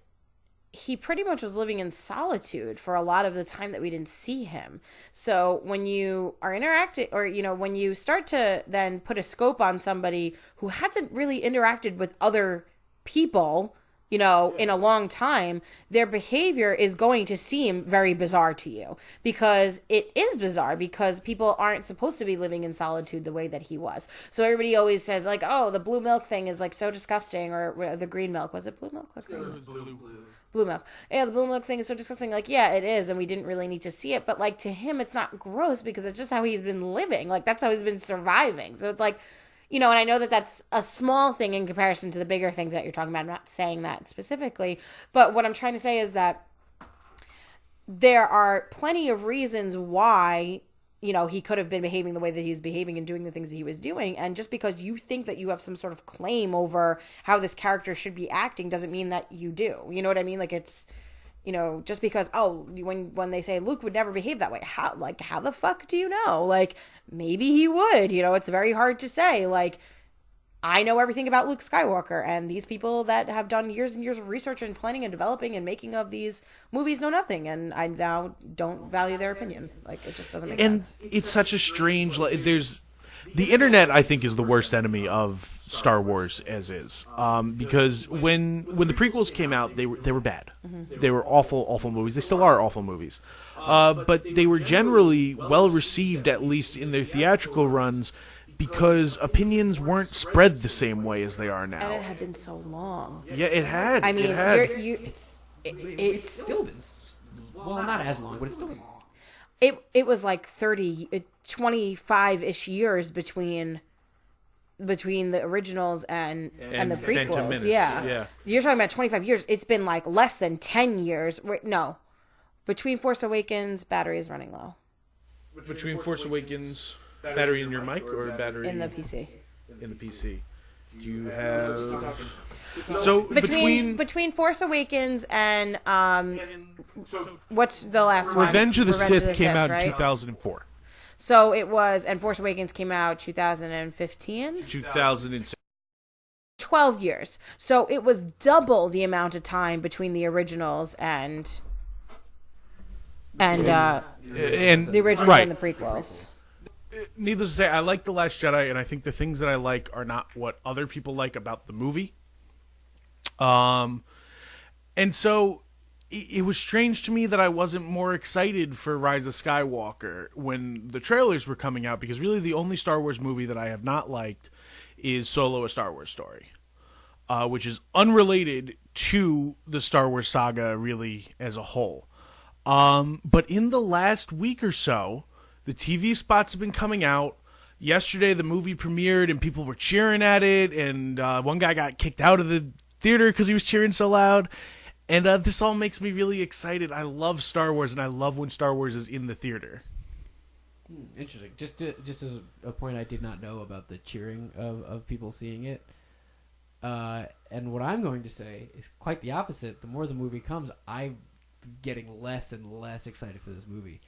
he pretty much was living in solitude for a lot of the time that we didn't see him. So when you are interacting, or, when you start to then put a scope on somebody who hasn't really interacted with other people, in a long time, their behavior is going to seem very bizarre to you, because it is bizarre, because people aren't supposed to be living in solitude the way that he was. So everybody always says, like, oh, the blue milk thing is like so disgusting, or the green milk. Was it blue milk? Or green milk? Blue milk. Yeah, the blue milk thing is so disgusting. Like, yeah, it is, and we didn't really need to see it. But, like, to him, it's not gross because it's just how he's been living. Like, that's how he's been surviving. So it's like, and I know that that's a small thing in comparison to the bigger things that you're talking about. I'm not saying that specifically. But what I'm trying to say is that there are plenty of reasons why, he could have been behaving the way that he's behaving and doing the things that he was doing. And just because you think that you have some sort of claim over how this character should be acting doesn't mean that you do. You know what I mean? Like, it's, just because, when they say Luke would never behave that way, how the fuck do you know? Like, maybe he would, it's very hard to say. Like, I know everything about Luke Skywalker, and these people that have done years and years of research and planning and developing and making of these movies know nothing, and I now don't value their opinion. Like, it just doesn't make sense. And it's such a strange... The internet, I think, is the worst enemy of Star Wars as is, because when the prequels came out, they were bad. Mm-hmm. They were awful movies. They still are awful movies, but they were generally well received, at least in their theatrical runs, because opinions weren't spread the same way as they are now. And it had been so long. Yeah, it had. I mean, it's still been, well, not as long, but it's still been long. It was like 25-ish years between the originals and the prequels. Yeah. You're talking about 25 years. It's been like less than 10 years. No. Between Force Awakens, battery is running low. Between Force Awakens, battery in your mic or battery in the PC? In the PC. Do you have... So between Force Awakens and what's the last one? Revenge of the Sith came out right? in 2004. So it was, and Force Awakens came out 2015? 2006. 12 years. So it was double the amount of time between the originals and the originals right. and the prequels. Needless to say, I like The Last Jedi, and I think the things that I like are not what other people like about the movie. And so it was strange to me that I wasn't more excited for Rise of Skywalker when the trailers were coming out, because really the only Star Wars movie that I have not liked is Solo: A Star Wars Story, which is unrelated to the Star Wars saga really as a whole. But in the last week or so, the TV spots have been coming out. Yesterday, the movie premiered, and people were cheering at it, and one guy got kicked out of the theater because he was cheering so loud. And this all makes me really excited. I love Star Wars, and I love when Star Wars is in the theater. Interesting. Just as a point, I did not know about the cheering of people seeing it. And what I'm going to say is quite the opposite. The more the movie comes, I'm getting less and less excited for this movie.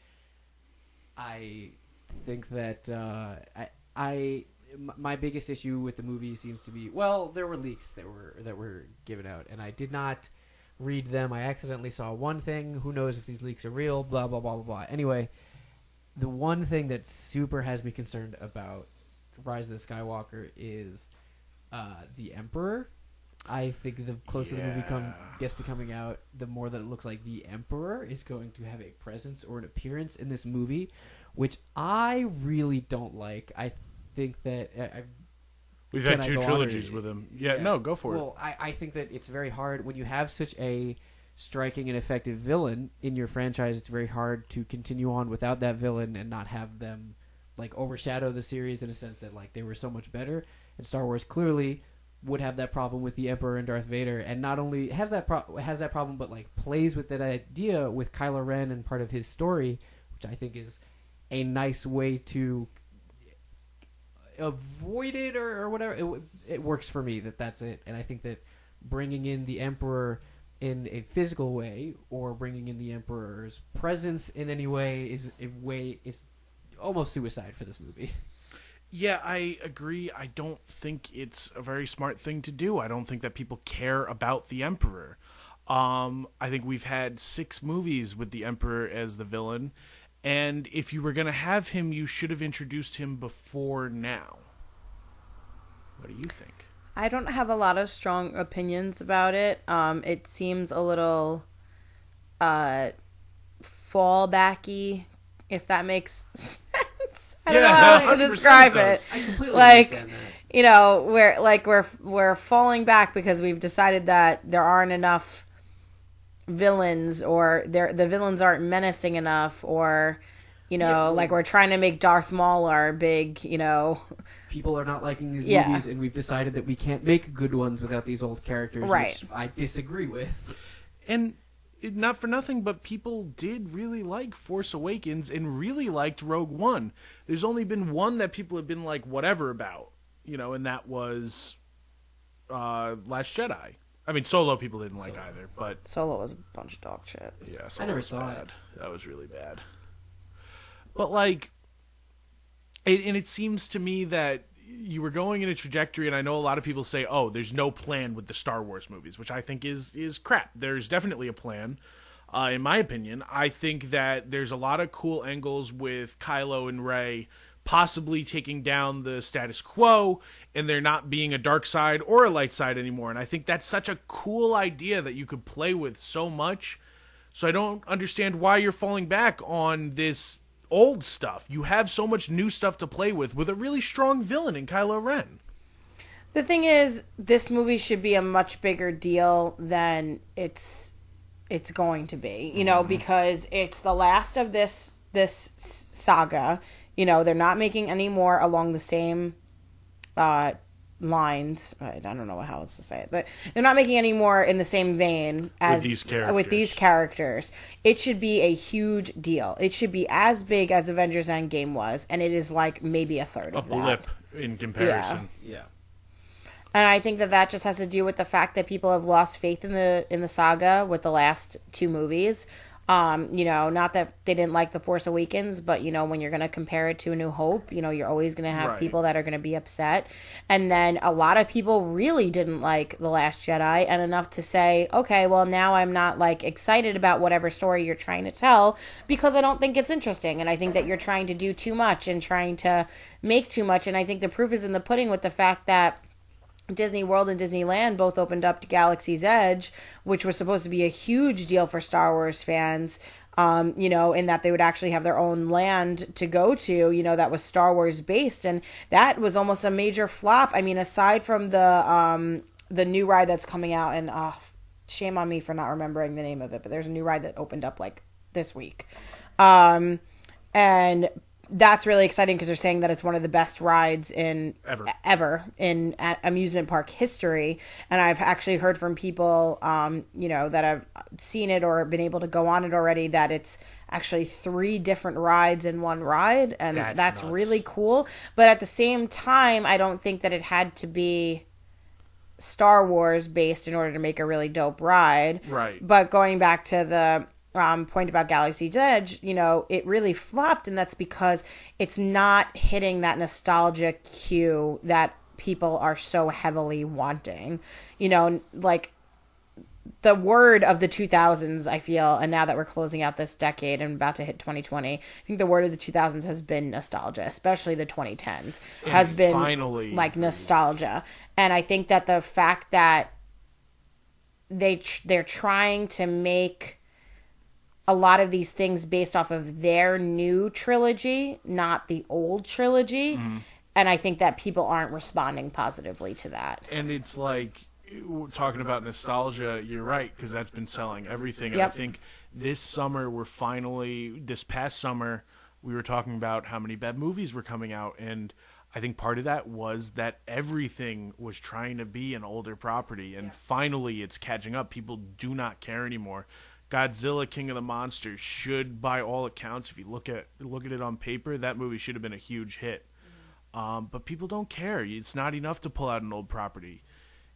I think that my biggest issue with the movie seems to be, well, there were leaks that were given out, and I did not read them. I accidentally saw one thing. Who knows if these leaks are real? Blah blah blah blah blah. Anyway, the one thing that super has me concerned about Rise of the Skywalker is the Emperor. I think the closer the movie gets to coming out, the more that it looks like the Emperor is going to have a presence or an appearance in this movie, which I really don't like. I think that we've had 2 trilogies with him. Yeah, no, go for it. Well, I think that it's very hard when you have such a striking and effective villain in your franchise. It's very hard to continue on without that villain and not have them like overshadow the series in a sense that like they were so much better. And Star Wars clearly would have that problem with the Emperor and Darth Vader, and not only has that problem, but like plays with that idea with Kylo Ren and part of his story, which I think is a nice way to avoid it or whatever. It works for me that's it, and I think that bringing in the Emperor in a physical way or bringing in the Emperor's presence in any way is almost suicide for this movie. Yeah, I agree. I don't think it's a very smart thing to do. I don't think that people care about the Emperor. I think we've had 6 movies with the Emperor as the villain, and if you were going to have him, you should have introduced him before now. What do you think? I don't have a lot of strong opinions about it. It seems a little fallbacky, if that makes sense. I don't know how to describe it. I completely Like, understand that. you know, we're falling back because we've decided that there aren't enough villains, or the villains aren't menacing enough, or you know, like we're trying to make Darth Maul our big, you know. People are not liking these movies, and we've decided that we can't make good ones without these old characters, which I disagree with. And not for nothing, but people did really like Force Awakens and really liked Rogue One. There's only been one that people have been like whatever about, you know, and that was Last Jedi. I mean, Solo people didn't like either, but Solo was a bunch of dog shit. Yeah, I never saw it. That was really bad. But like, it seems to me that you were going in a trajectory, and I know a lot of people say, oh, there's no plan with the Star Wars movies, which I think is crap. There's definitely a plan, in my opinion. I think that there's a lot of cool angles with Kylo and Rey possibly taking down the status quo, and there not being a dark side or a light side anymore. And I think that's such a cool idea that you could play with so much. So I don't understand why you're falling back on this old stuff. You have so much new stuff to play with a really strong villain in Kylo Ren. The thing is, this movie should be a much bigger deal than it's going to be, you know, because it's the last of this saga. You know, they're not making any more along the same lines. I don't know how else to say it, but they're not making any more in the same vein as with these characters. It should be a huge deal. It should be as big as Avengers Endgame was, and it is like maybe a third of that. A blip in comparison. Yeah. And I think that just has to do with the fact that people have lost faith in the saga with the last 2 movies. You know, not that they didn't like The Force Awakens, but, you know, when you're going to compare it to A New Hope, you know, you're always going to have people that are going to be upset. And then a lot of people really didn't like The Last Jedi, and enough to say, okay, well, now I'm not, like, excited about whatever story you're trying to tell because I don't think it's interesting. And I think that you're trying to do too much and trying to make too much. And I think the proof is in the pudding with the fact that Disney World and Disneyland both opened up to Galaxy's Edge, which was supposed to be a huge deal for Star Wars fans, you know, in that they would actually have their own land to go to, you know, that was Star Wars based. And that was almost a major flop. I mean, aside from the new ride that's coming out, and shame on me for not remembering the name of it, but there's a new ride that opened up like this week. And that's really exciting because they're saying that it's one of the best rides ever in amusement park history. And I've actually heard from people, you know, that have seen it or been able to go on it already, that it's actually 3 different rides in one ride. And that's really cool. But at the same time, I don't think that it had to be Star Wars based in order to make a really dope ride. Right. But going back to the point about Galaxy's Edge, you know, it really flopped, and that's because it's not hitting that nostalgia cue that people are so heavily wanting. You know, like, the word of the 2000s, I feel, and now that we're closing out this decade and about to hit 2020, I think the word of the 2000s has been nostalgia, especially the 2010s has been finally like nostalgia. And I think that the fact that they're trying to make a lot of these things based off of their new trilogy, not the old trilogy. Mm-hmm. And I think that people aren't responding positively to that. And it's like, talking about nostalgia, you're right, because that's been selling everything. Yep. And I think this past summer, we were talking about how many bad movies were coming out. And I think part of that was that everything was trying to be an older property. And finally, it's catching up. People do not care anymore. Godzilla, King of the Monsters should, by all accounts, if you look at it on paper, that movie should have been a huge hit. But people don't care. It's not enough to pull out an old property.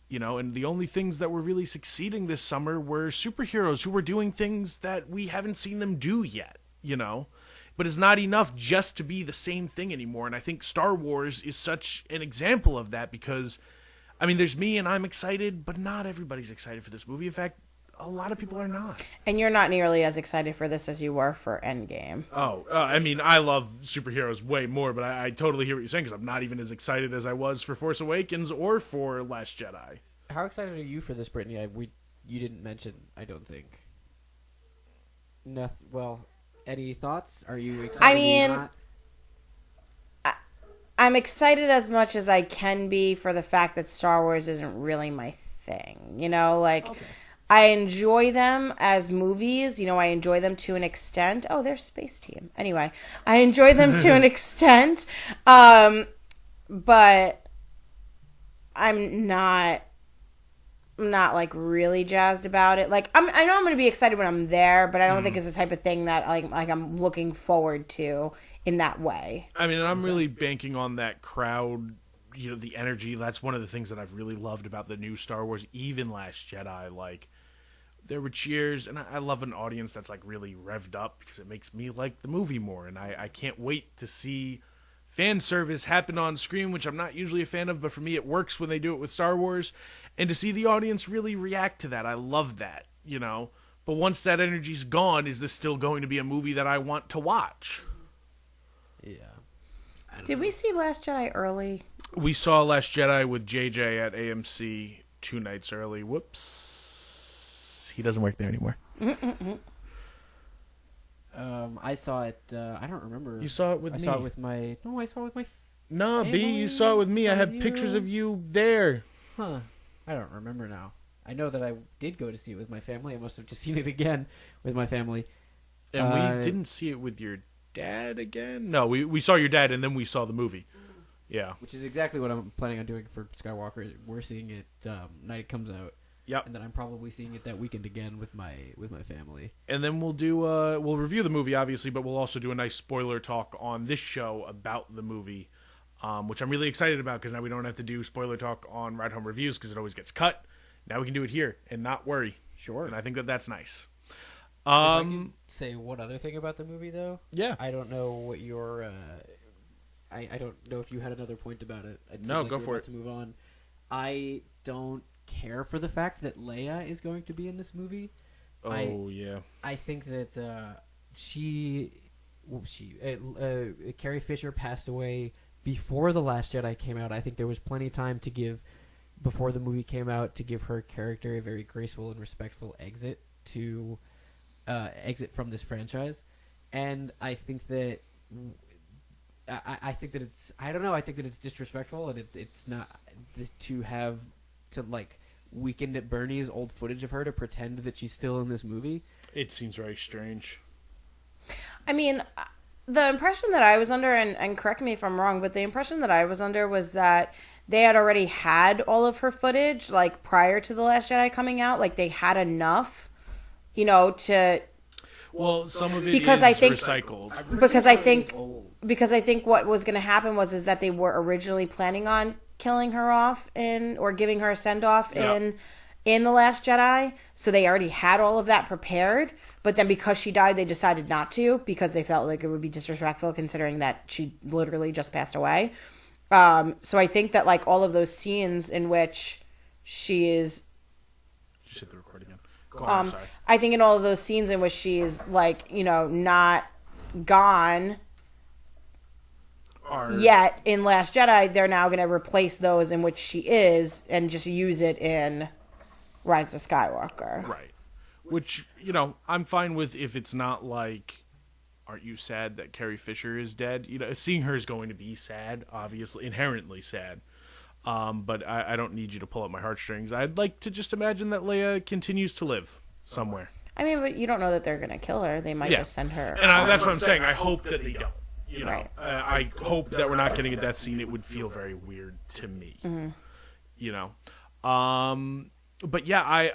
And the only things that were really succeeding this summer were superheroes who were doing things that we haven't seen them do yet, But it's not enough just to be the same thing anymore. And I think Star Wars is such an example of that because, there's me and I'm excited, but not everybody's excited for this movie. In fact, a lot of people are not. And you're not nearly as excited for this as you were for Endgame. I love superheroes way more, but I totally hear what you're saying because I'm not even as excited as I was for Force Awakens or for Last Jedi. How excited are you for this, Brittany? You didn't mention, I don't think. Nothing. Well, any thoughts? Are you excited? I'm excited as much as I can be for the fact that Star Wars isn't really my thing. Okay. I enjoy them as movies. I enjoy them to an extent. Oh, there's Space Team. Anyway, I enjoy them to an extent. But I'm not like really jazzed about it. Like I know I'm going to be excited when I'm there, but I don't think it's the type of thing that like I'm looking forward to in that way. I'm really banking on that crowd, the energy. That's one of the things that I've really loved about the new Star Wars, even Last Jedi. Like, there were cheers, and I love an audience that's like really revved up because it makes me like the movie more, and I can't wait to see fan service happen on screen, which I'm not usually a fan of, but for me it works when they do it with Star Wars, and to see the audience really react to that. I love that, But once that energy's gone, is this still going to be a movie that I want to watch? Yeah. Did we see Last Jedi early? We saw Last Jedi with JJ at AMC 2 nights early. Whoops. He doesn't work there anymore. I saw it. I don't remember. You saw it with me. I saw it with my. No, I saw it with my. No, B, you saw it with me. I have pictures of you there. Huh. I don't remember now. I know that I did go to see it with my family. I must have just seen it again with my family. And we didn't see it with your dad again? No, we saw your dad and then we saw the movie. Yeah. Which is exactly what I'm planning on doing for Skywalker. We're seeing it night it comes out. Yep. And then I'm probably seeing it that weekend again with my family. And then we'll do we'll review the movie obviously, but we'll also do a nice spoiler talk on this show about the movie, which I'm really excited about because now we don't have to do spoiler talk on Ride Home Reviews because it always gets cut. Now we can do it here and not worry. Sure. And I think that's nice. If I can say one other thing about the movie though. Yeah. I don't know what your I don't know if you had another point about it. No, go for it. To move on. I don't care for the fact that Leia is going to be in this movie. Yeah. I think that Carrie Fisher passed away before The Last Jedi came out. I think there was plenty of time to give before the movie came out to give her character a very graceful and respectful exit from this franchise. And I think that I think that it's I don't know. I think that it's disrespectful and it's not to have to like Weekend at Bernie's old footage of her to pretend that she's still in this movie. It seems very strange. I mean, the impression that I was under, and correct me if I'm wrong, but the impression that I was under was that they had already had all of her footage, like, prior to The Last Jedi coming out. Like, they had enough, to... Well, some of it is recycled. Because I think what was going to happen is that they were originally planning on killing her off or giving her a send-off in The Last Jedi. So they already had all of that prepared. But then because she died, they decided not to because they felt like it would be disrespectful considering that she literally just passed away. So I think that like all of those scenes in which she is just hit the record again. Go on, I'm sorry. I think in all of those scenes in which she's like, not gone yet in Last Jedi, they're now going to replace those in which she is and just use it in Rise of Skywalker. Right. Which, I'm fine with if it's not like, aren't you sad that Carrie Fisher is dead? Seeing her is going to be sad, obviously, inherently sad. But I don't need you to pull at my heartstrings. I'd like to just imagine that Leia continues to live somewhere. I mean, but you don't know that they're going to kill her. They might just send her. And that's what I'm saying. I hope that they don't. Right. I hope that we're not getting a death scene. It would feel very weird to me. But yeah,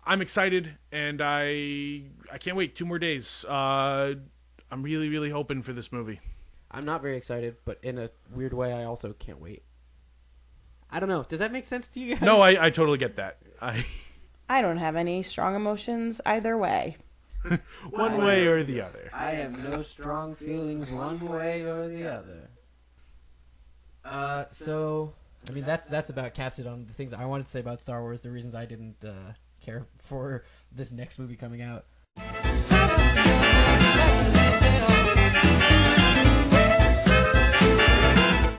I'm excited, and I can't wait. 2 more days. I'm really, really hoping for this movie. I'm not very excited, but in a weird way, I also can't wait. I don't know. Does that make sense to you guys? No, I totally get that. I don't have any strong emotions either way. One way or the other. I have no strong feelings one way or the other. So, I mean, that's about caps it on the things I wanted to say about Star Wars, the reasons I didn't care for this next movie coming out.